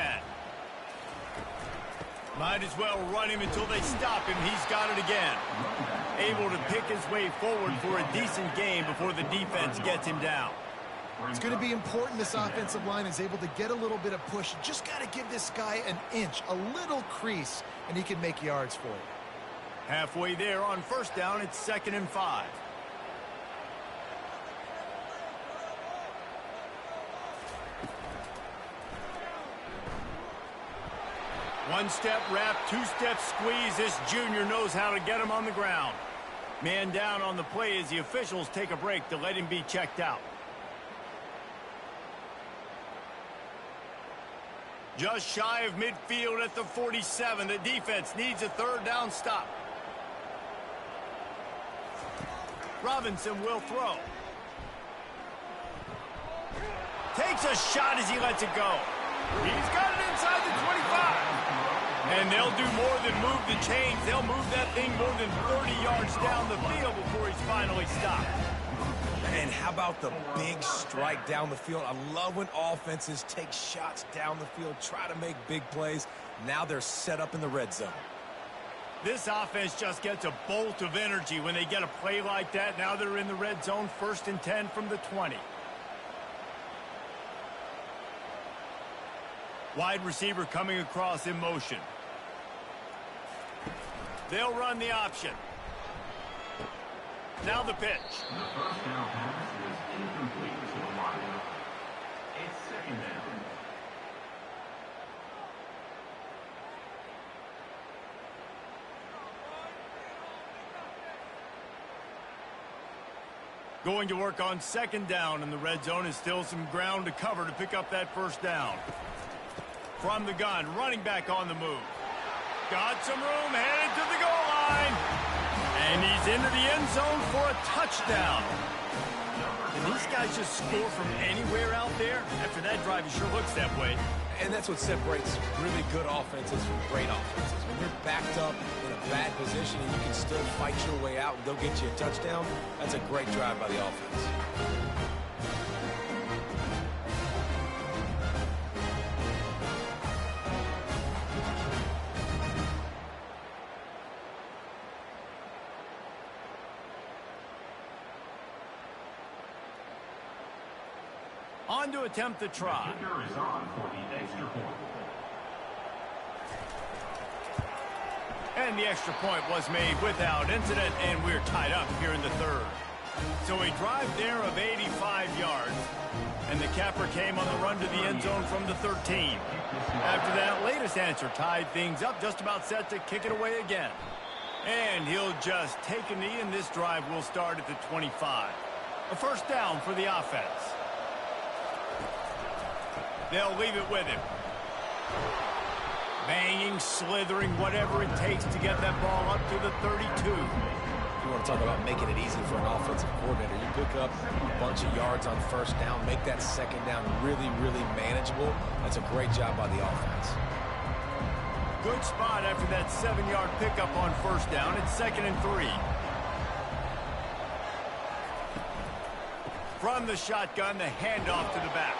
Might as well run him until they stop him. He's got it again. Able to pick his way forward for a decent game before the defense gets him down. It's going to be important this offensive line is able to get a little bit of push. You just got to give this guy an inch, a little crease, and he can make yards for you. Halfway there on first down, it's 2nd and 5. One-step wrap, two-step squeeze. This junior knows how to get him on the ground. Man down on the play as the officials take a break to let him be checked out. Just shy of midfield at the 47. The defense needs a third down stop. Robinson will throw. Takes a shot as he lets it go. He's got it inside the 25. And they'll do more than move the chains. They'll move that thing more than 30 yards down the field before he's finally stopped. And how about the big strike down the field? I love when offenses take shots down the field, try to make big plays. Now they're set up in the red zone. This offense just gets a bolt of energy when they get a play like that. Now they're in the red zone, 1st and 10 from the 20. Wide receiver coming across in motion. They'll run the option. Now the pitch. The first down pass is incomplete to the line. It's 2nd down. Going to work on 2nd down, and the red zone is still some ground to cover to pick up that 1st down. From the gun, running back on the move. Got some room, headed to the goal line. And he's into the end zone for a touchdown. And these guys just score from anywhere out there. After that drive, it sure looks that way. And that's what separates really good offenses from great offenses. When you're backed up in a bad position and you can still fight your way out and go get you a touchdown, that's a great drive by the offense. On to attempt the try. The kicker is on for the extra point. And the extra point was made without incident, and we're tied up here in the 3rd. So a drive there of 85 yards, and the capper came on the run to the end zone from the 13. After that latest answer tied things up, just about set to kick it away again. And he'll just take a knee, and this drive will start at the 25. A 1st down for the offense. They'll leave it with him. Banging, slithering, whatever it takes to get that ball up to the 32. You want to talk about making it easy for an offensive coordinator. You pick up a bunch of yards on 1st down, make that 2nd down really, really manageable. That's a great job by the offense. Good spot after that 7-yard pickup on 1st down. It's 2nd and 3. From the shotgun, the handoff to the back.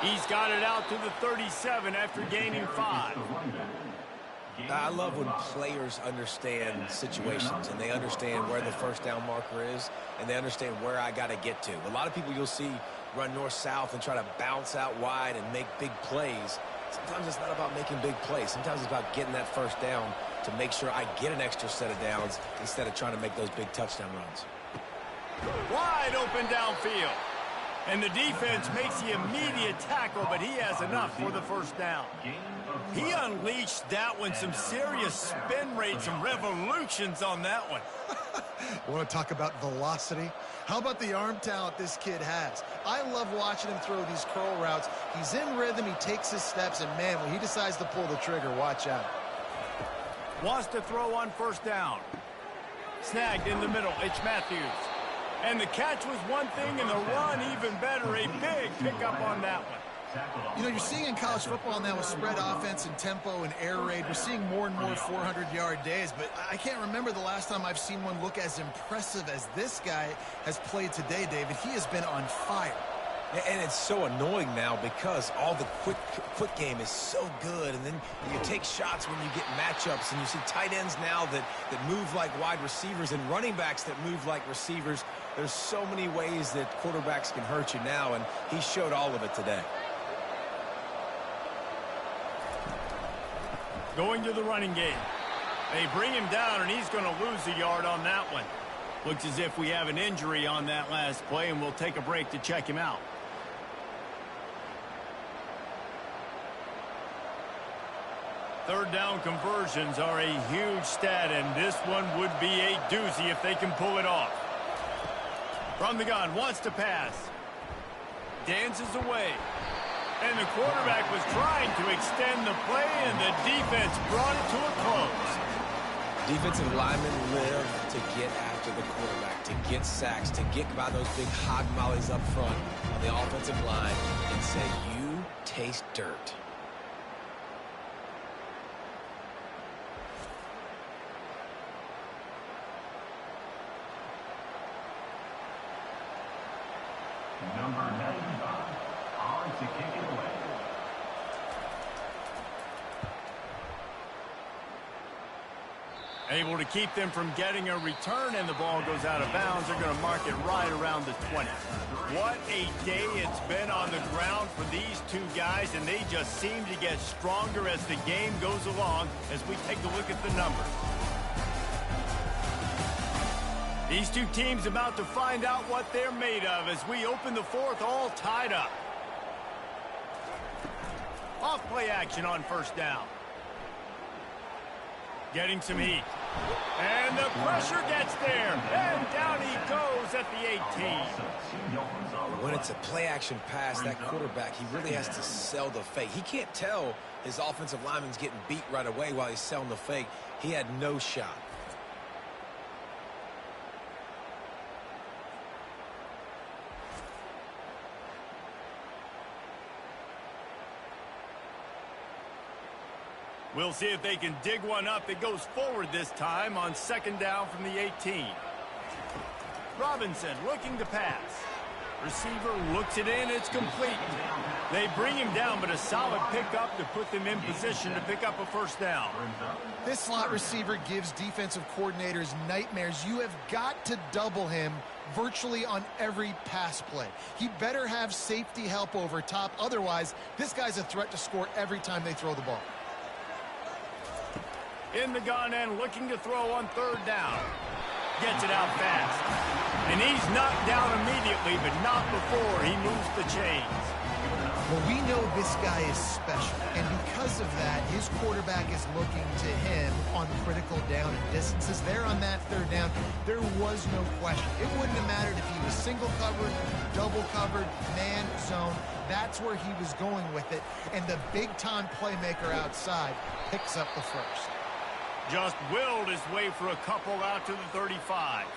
He's got it out to the 37 after gaining 5. I love when players understand situations and they understand where the 1st down marker is and they understand where I got to get to. A lot of people you'll see run north-south and try to bounce out wide and make big plays. Sometimes it's not about making big plays. Sometimes it's about getting that 1st down to make sure I get an extra set of downs instead of trying to make those big touchdown runs. Wide open downfield. And the defense makes the immediate tackle, but he has enough for the 1st down. He unleashed that one, some serious spin rate, some revolutions on that one. Want to talk about velocity? How about the arm talent this kid has? I love watching him throw these curl routes. He's in rhythm, he takes his steps, and man, when he decides to pull the trigger, watch out. Wants to throw on 1st down. Snagged in the middle, it's Matthews. And the catch was one thing, and the run even better. A big pickup on that one. You know, you're seeing in college football now with spread offense and tempo and air raid, we're seeing more and more 400-yard days, but I can't remember the last time I've seen one look as impressive as this guy has played today, David. He has been on fire. And it's so annoying now because all the quick game is so good, and then you take shots when you get matchups, and you see tight ends now that move like wide receivers and running backs that move like receivers. There's so many ways that quarterbacks can hurt you now, and he showed all of it today. Going to the running game. They bring him down, and he's going to lose a yard on that one. Looks as if we have an injury on that last play, and we'll take a break to check him out. Third down conversions are a huge stat, and this one would be a doozy if they can pull it off. From the gun, wants to pass. Dances away. And the quarterback was trying to extend the play, and the defense brought it to a close. Defensive linemen live to get after the quarterback, to get sacks, to get by those big hog mollies up front on the offensive line and say, you taste dirt. Number 95, on to kick it away. Able to keep them from getting a return, and the ball goes out of bounds. They're going to mark it right around the 20. What a day it's been on the ground for these two guys, and they just seem to get stronger as the game goes along as we take a look at the numbers. These two teams about to find out what they're made of as we open the fourth all tied up. Off play action on first down. Getting some heat. And the pressure gets there. And down he goes at the 18. When it's a play-action pass, that quarterback, he really has to sell the fake. He can't tell his offensive lineman's getting beat right away while he's selling the fake. He had no shot. We'll see if they can dig one up that goes forward this time on second down from the 18. Robinson looking to pass. Receiver looks it in. It's complete. They bring him down, but a solid pickup to put them in position to pick up a first down. This slot receiver gives defensive coordinators nightmares. You have got to double him virtually on every pass play. He better have safety help over top. Otherwise, this guy's a threat to score every time they throw the ball. In the gun and looking to throw on third down. Gets it out fast. And he's knocked down immediately, but not before he moves the chains. Well, we know this guy is special, and because of that, his quarterback is looking to him on critical down and distances. There on that third down, there was no question. It wouldn't have mattered if he was single covered, double covered, man, zone. That's where he was going with it, and the big-time playmaker outside picks up the first. Just willed his way for a couple out to the 35.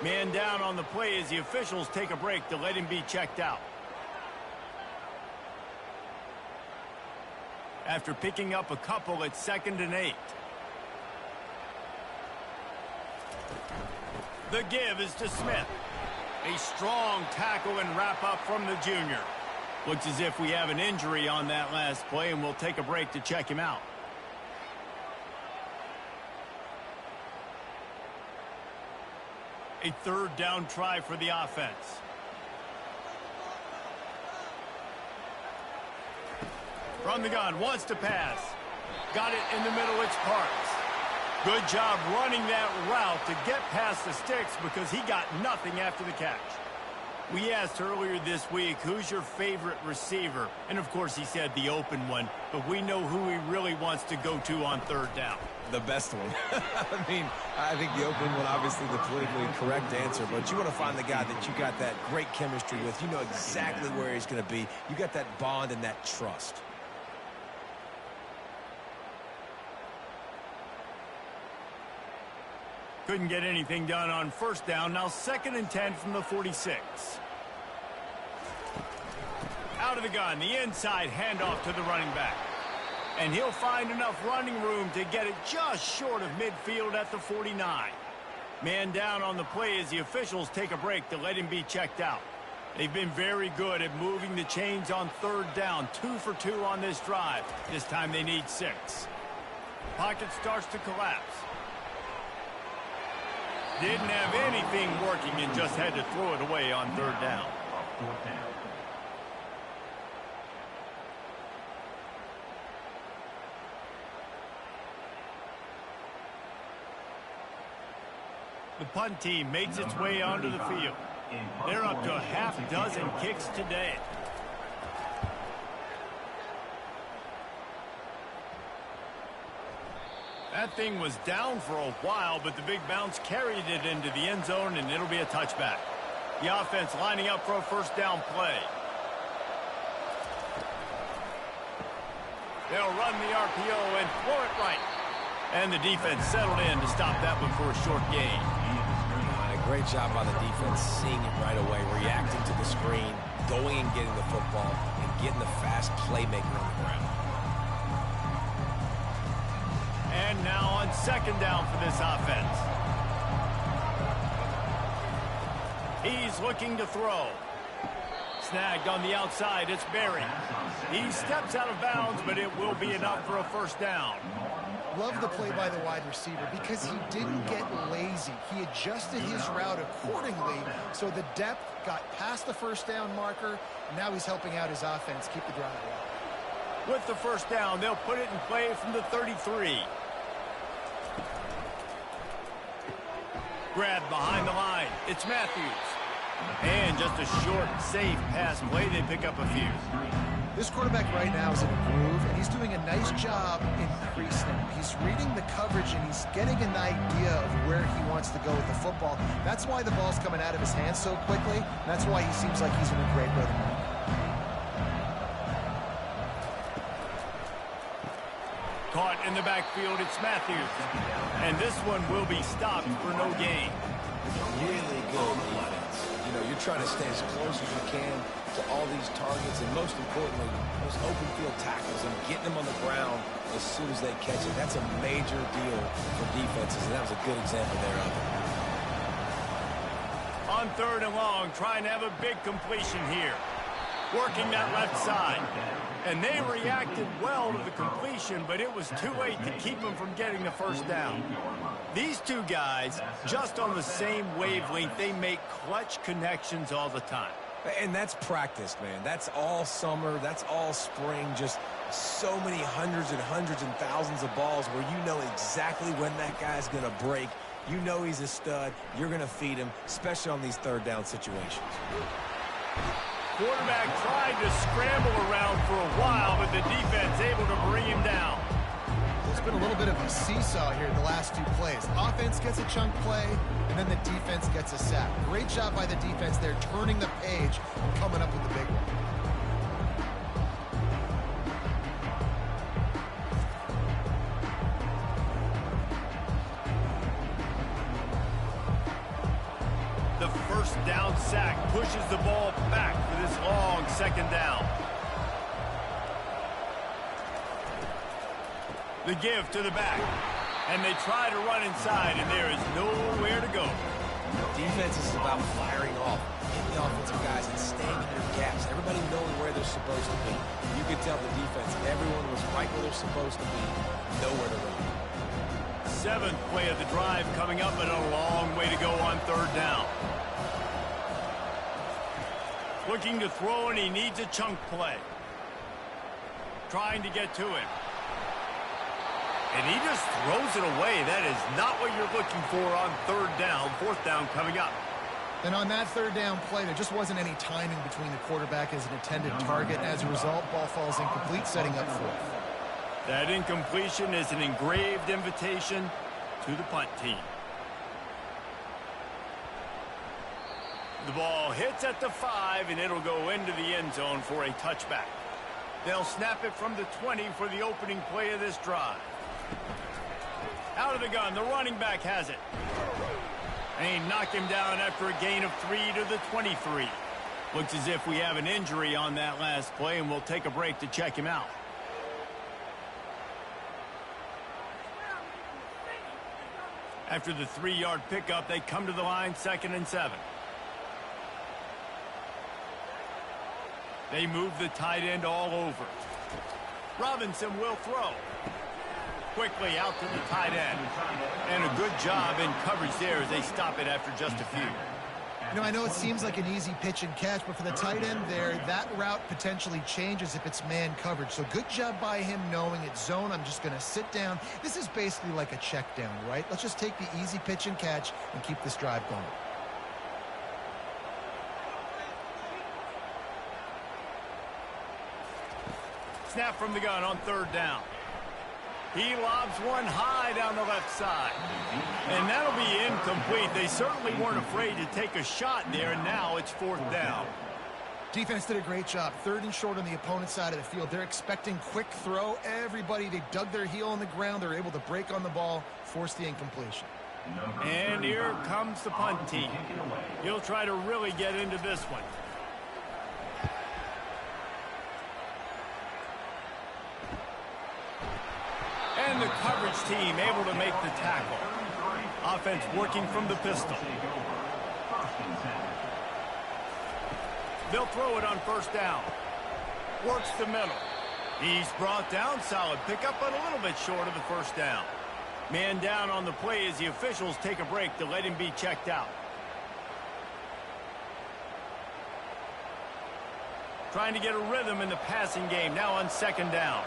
Man down on the play as the officials take a break to let him be checked out. After picking up a couple at 2nd and 8. The give is to Smith. A strong tackle and wrap up from the junior. Looks as if we have an injury on that last play, and we'll take a break to check him out. A third down try for the offense. From the gun, wants to pass. Got it in the middle, it's Parks. Good job running that route to get past the sticks because he got nothing after the catch. We asked earlier this week, who's your favorite receiver? And of course he said the open one, but we know who he really wants to go to on third down. The best one. I think the open one, obviously the politically correct answer, but you want to find the guy that you got that great chemistry with. You know exactly where he's going to be. You got that bond and that trust. Couldn't get anything done on first down. Now 2nd and 10 from the 46. Out of the gun, the inside handoff to the running back. And he'll find enough running room to get it just short of midfield at the 49. Man down on the play as the officials take a break to let him be checked out. They've been very good at moving the chains on third down. 2 for 2 on this drive. This time they need 6. Pocket starts to collapse. Didn't have anything working and just had to throw it away on third down. The punt team makes its way onto the field. They're up to a half dozen kicks today. That thing was down for a while, but the big bounce carried it into the end zone, and it'll be a touchback. The offense lining up for a first down play. They'll run the RPO and throw it right. And the defense settled in to stop that one for a short gain. And a great job by the defense, seeing it right away, reacting to the screen, going and getting the football, and getting the fast playmaker on the ground. And now on second down for this offense. He's looking to throw. Snagged on the outside, it's Berry. He steps out of bounds, but it will be enough for a first down. Love the play by the wide receiver because he didn't get lazy. He adjusted his route accordingly, so the depth got past the first down marker. Now he's helping out his offense keep the drive alive. With the first down, they'll put it in play from the 33. Grabbed behind the line. It's Matthews. And just a short, safe pass play. They pick up a few. This quarterback right now is in a groove, and he's doing a nice job in pre-snap. He's reading the coverage, and he's getting an idea of where he wants to go with the football. That's why the ball's coming out of his hands so quickly. That's why he seems like he's in a great rhythm. Caught in the backfield, it's Matthews. And this one will be stopped for no gain. Really good defense. You know, you're trying to stay as close as you can to all these targets, and most importantly, those open field tackles and getting them on the ground as soon as they catch it. That's a major deal for defenses, and that was a good example there of it. On third and long, trying to have a big completion here. Working that left side. And they reacted well to the completion, but it was too late to keep them from getting the first down. These two guys, just on the same wavelength, they make clutch connections all the time. And that's practice, man. That's all summer. That's all spring. Just so many hundreds and thousands of balls where you know exactly when that guy's going to break. You know he's a stud. You're going to feed him, especially on these third down situations. Quarterback tried to scramble around for a while, but the defense able to bring him down. There's been a little bit of a seesaw here the last two plays. Offense gets a chunk play, and then the defense gets a sack. Great job by the defense there, turning the page and coming up with the big one. The first down sack pushes the ball back for this long second down. The give to the back. And they try to run inside, and there is nowhere to go. Defense is about firing off, hitting the offensive guys and staying in their gaps. Everybody knowing where they're supposed to be. You could tell the defense, everyone was right where they're supposed to be, nowhere to run. Seventh play of the drive coming up, but a long way to go on third down. Looking to throw, and he needs a chunk play. Trying to get to him. And he just throws it away. That is not what you're looking for on third down. Fourth down coming up. And on that third down play, there just wasn't any timing between the quarterback as an intended target. As a result, ball falls incomplete, setting up fourth. That incompletion is an engraved invitation to the punt team. The ball hits at the 5, and it'll go into the end zone for a touchback. They'll snap it from the 20 for the opening play of this drive. Out of the gun, the running back has it. And he knocked him down after a gain of 3 to the 23. Looks as if we have an injury on that last play, and we'll take a break to check him out. After the 3-yard pickup, they come to the line, 2nd and 7. They move the tight end all over. Robinson will throw. Quickly out to the tight end. And a good job in coverage there as they stop it after just a few. You know, I know it seems like an easy pitch and catch, but for the tight end there, that route potentially changes if it's man coverage. So good job by him knowing it's zone. I'm just going to sit down. This is basically like a check down, right? Let's just take the easy pitch and catch and keep this drive going. Snap from the gun on third down. He lobs one high down the left side. And that'll be incomplete. They certainly weren't afraid to take a shot there, and now it's fourth down. Defense did a great job. 3rd and short on the opponent's side of the field. They're expecting quick throw. Everybody, they dug their heel on the ground. They're able to break on the ball, force the incompletion. And here comes the punt team. He'll try to really get into this one. And the coverage team able to make the tackle. Offense working from the pistol. They'll throw it on 1st down. Works the middle. He's brought down. Solid pickup, but a little bit short of the 1st down. Man down on the play as the officials take a break to let him be checked out. Trying to get a rhythm in the passing game now on 2nd down.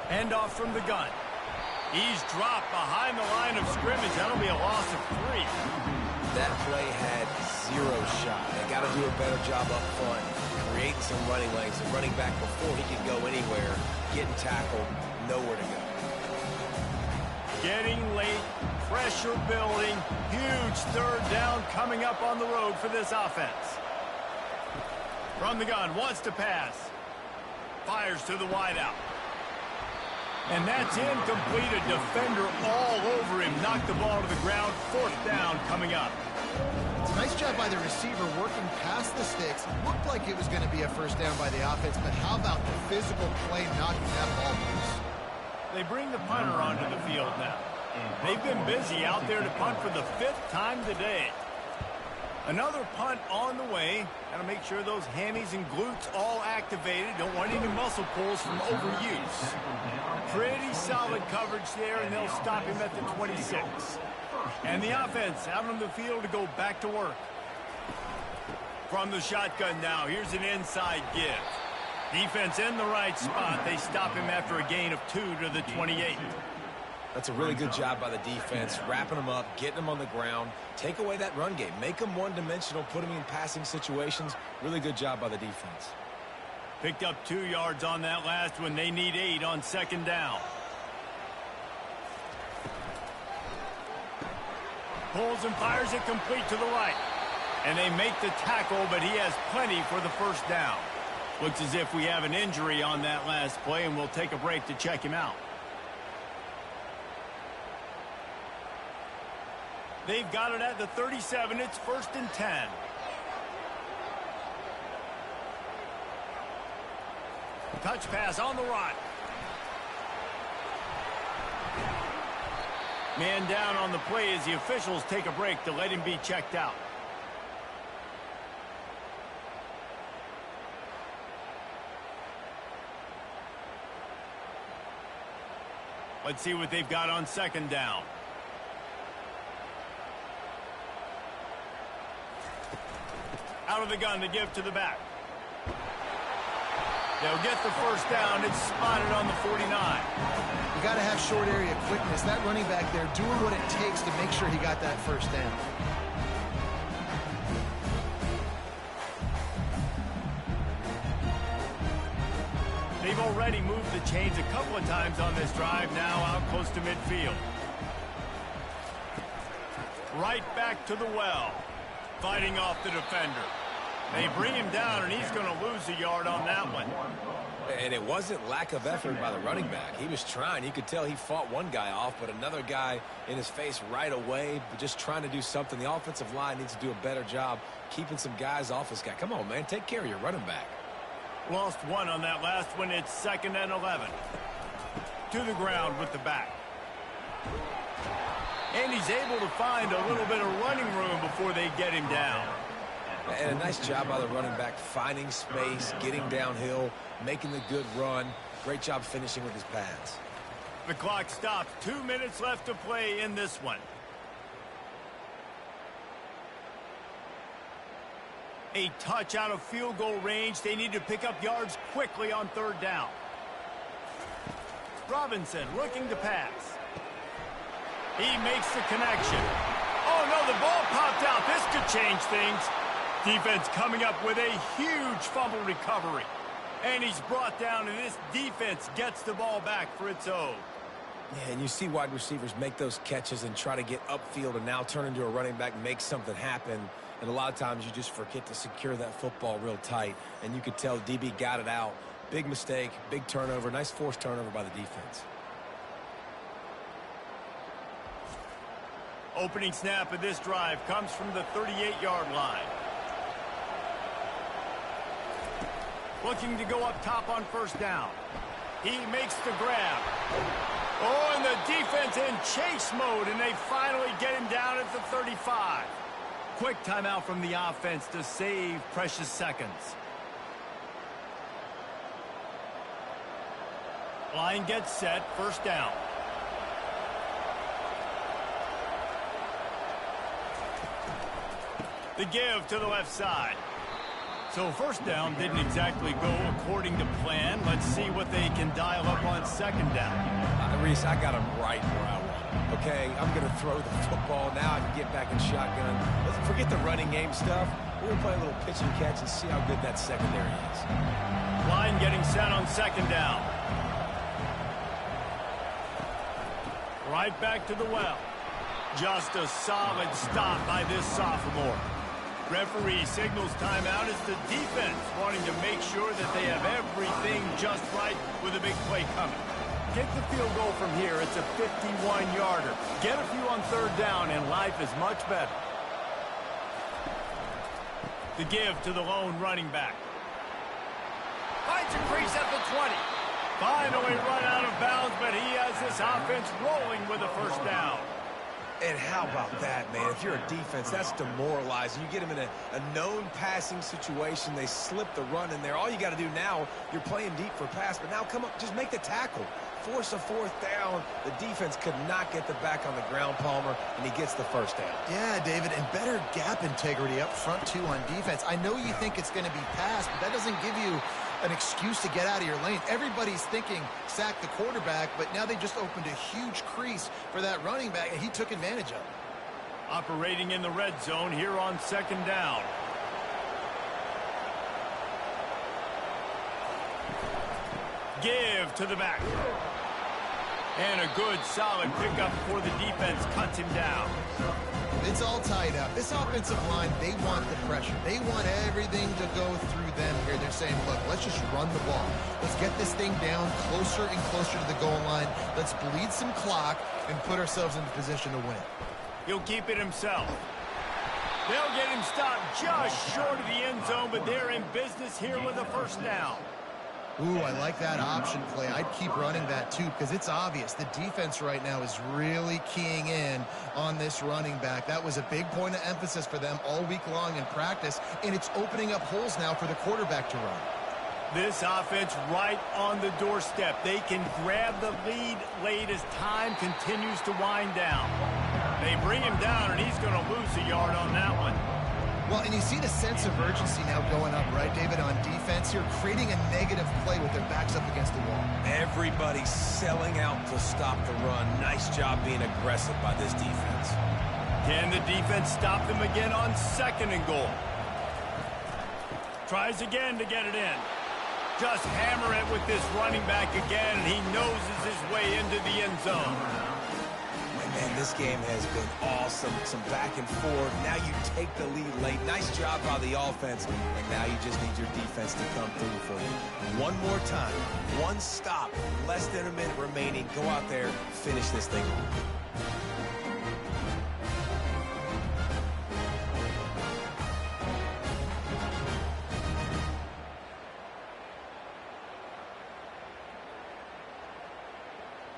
Handoff from the gun. He's dropped behind the line of scrimmage. That'll be a loss of 3. That play had 0 shot. They got to do a better job up front, creating some running lanes. The running back, before he could go anywhere, getting tackled, nowhere to go. Getting late, pressure building, huge 3rd down coming up on the road for this offense. From the gun, wants to pass. Fires to the wideout. And that's incomplete. A defender all over him. Knocked the ball to the ground. 4th down coming up. It's a nice job by the receiver working past the sticks. Looked like it was going to be a 1st down by the offense, but how about the physical play knocking that ball loose? They bring the punter onto the field now. They've been busy out there to punt for the 5th time today. Another punt on the way. Got to make sure those hammies and glutes all activated. Don't want any muscle pulls from overuse. Pretty solid coverage there, and they'll stop him at the 26. And the offense out on the field to go back to work. From the shotgun now, here's an inside give. Defense in the right spot. They stop him after a gain of 2 to the 28. That's a really good job by the defense, wrapping them up, getting them on the ground. Take away that run game. Make them one-dimensional, put them in passing situations. Really good job by the defense. Picked up 2 yards on that last one. They need 8 on 2nd down. Pulls and fires it complete to the right. And they make the tackle, but he has plenty for the 1st down. Looks as if we have an injury on that last play, and we'll take a break to check him out. They've got it at the 37. It's 1st and 10. Touch pass on the run. Man down on the play as the officials take a break to let him be checked out. Let's see what they've got on 2nd down. Out of the gun to give to the back. They'll get the 1st down. It's spotted on the 49. You got to have short area quickness. That running back there doing what it takes to make sure he got that 1st down. They've already moved the chains a couple of times on this drive, now out close to midfield. Right back to the well. Fighting off the defender. They bring him down, and he's going to lose a yard on that one. And it wasn't lack of effort by the running back. He was trying. You could tell he fought one guy off, but another guy in his face right away, just trying to do something. The offensive line needs to do a better job keeping some guys off this guy. Come on, man. Take care of your running back. Lost 1 on that last one. It's 2nd and 11. To the ground with the back. And he's able to find a little bit of running room before they get him down. And a nice job by the running back, finding space, getting downhill, making the good run. Great job finishing with his pads. The clock stops. 2 minutes left to play in this one. A touch out of field goal range. They need to pick up yards quickly on 3rd down. Robinson looking to pass. He makes the connection. Oh, no, the ball popped out. This could change things. Defense coming up with a huge fumble recovery. And he's brought down, and this defense gets the ball back for its own. Yeah, and you see wide receivers make those catches and try to get upfield and now turn into a running back, make something happen. And a lot of times you just forget to secure that football real tight, and you could tell DB got it out. Big mistake, big turnover, nice forced turnover by the defense. Opening snap of this drive comes from the 38-yard line. Looking to go up top on first down. He makes the grab. Oh, and the defense in chase mode, and they finally get him down at the 35. Quick timeout from the offense to save precious seconds. Line gets set, first down. The give to the left side. So first down didn't exactly go according to plan. Let's see what they can dial up on second down. Reese, I got him right where I want him. Okay, I'm going to throw the football. Now I can get back in shotgun. Let's forget the running game stuff. We're going to play a little pitch and catch and see how good that secondary is. Line getting set on second down. Right back to the well. Just a solid stop by this sophomore. Referee signals timeout as the defense wanting to make sure that they have everything just right with a big play coming. Get the field goal from here. It's a 51-yarder. Get a few on third down, and life is much better. The give to the lone running back. Finds a crease at the 20. Finally run out of bounds, but he has this offense rolling with a first down. And how about that, man? If you're a defense, that's demoralizing. You get them in a known passing situation. They slip the run in there. All you got to do now, you're playing deep for pass, but now come up, just make the tackle. Force a fourth down. The defense could not get the back on the ground, Palmer, and he gets the first down. Yeah, David, and better gap integrity up front, too, on defense. I know you think it's going to be pass, but that doesn't give you an excuse to get out of your lane. Everybody's thinking sack the quarterback, but now they just opened a huge crease for that running back, and he took advantage of it. Operating in the red zone here on second down. Give to the back. And a good, solid pickup before the defense cuts him down. It's all tied up. This offensive line, they want the pressure. They want everything to go through them here. They're saying, look, let's just run the ball. Let's get this thing down closer and closer to the goal line. Let's bleed some clock and put ourselves in position to win. He'll keep it himself. They'll get him stopped just short of the end zone, but they're in business here with a first down. Ooh, I like that option play. I'd keep running that, too, because it's obvious. The defense right now is really keying in on this running back. That was a big point of emphasis for them all week long in practice, and it's opening up holes now for the quarterback to run. This offense right on the doorstep. They can grab the lead late as time continues to wind down. They bring him down, and he's going to lose a yard on that one. Well, and you see the sense of urgency now going up, right, David, on defense here, creating a negative play with their backs up against the wall. Everybody's selling out to stop the run. Nice job being aggressive by this defense. Can the defense stop them again on second and goal? Tries again to get it in. Just hammer it with this running back again, and he noses his way into the end zone. Man, this game has been awesome. Some back and forth. Now you take the lead late. Nice job by the offense. And now you just need your defense to come through for you. One more time. One stop. Less than a minute remaining. Go out there. Finish this thing off.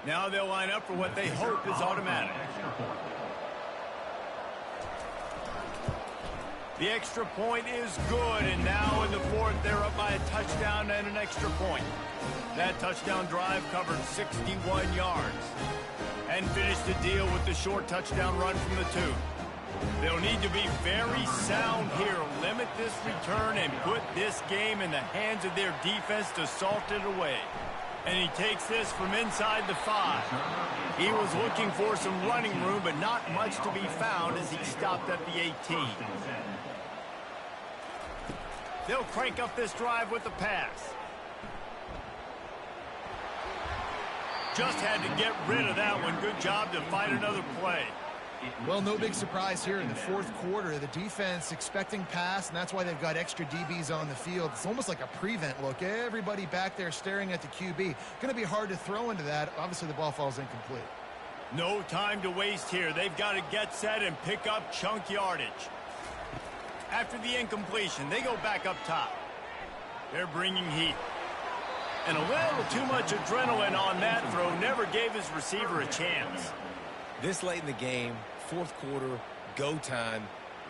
Now they'll line up for what they hope is automatic. The extra point is good, and now in the fourth, they're up by a touchdown and an extra point. That touchdown drive covered 61 yards and finished the deal with the short touchdown run from the 2. They'll need to be very sound here, limit this return, and put this game in the hands of their defense to salt it away. And he takes this from inside the 5. He was looking for some running room, but not much to be found as he stopped at the 18. They'll crank up this drive with the pass. Just had to get rid of that one. Good job to fight another play. Well, no big surprise here in the fourth quarter. The defense expecting pass, and that's why they've got extra DBs on the field. It's almost like a prevent look. Everybody back there staring at the QB. Going to be hard to throw into that. Obviously, the ball falls incomplete. No time to waste here. They've got to get set and pick up chunk yardage. After the incompletion, they go back up top. They're bringing heat. And a little too much adrenaline on that throw never gave his receiver a chance. This late in the game, fourth quarter, go time,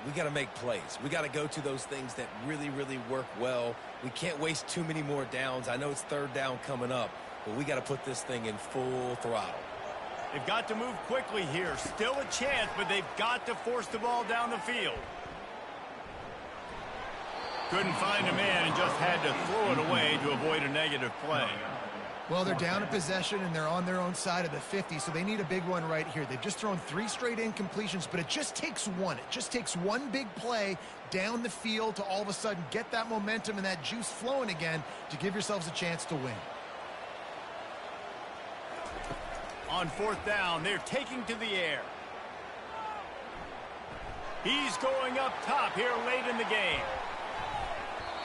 we got to make plays. We got to go to those things that really, really work well. We can't waste too many more downs. I know it's third down coming up, but we got to put this thing in full throttle. They've got to move quickly here. Still a chance, but they've got to force the ball down the field. Couldn't find a man and just had to throw it away to avoid a negative play. Well, they're down a possession, and they're on their own side of the 50, so they need a big one right here. They've just thrown 3 straight incompletions, but it just takes one. It just takes one big play down the field to all of a sudden get that momentum and that juice flowing again to give yourselves a chance to win. On fourth down, they're taking to the air. He's going up top here late in the game.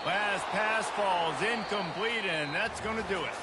Last pass falls incomplete, and that's going to do it.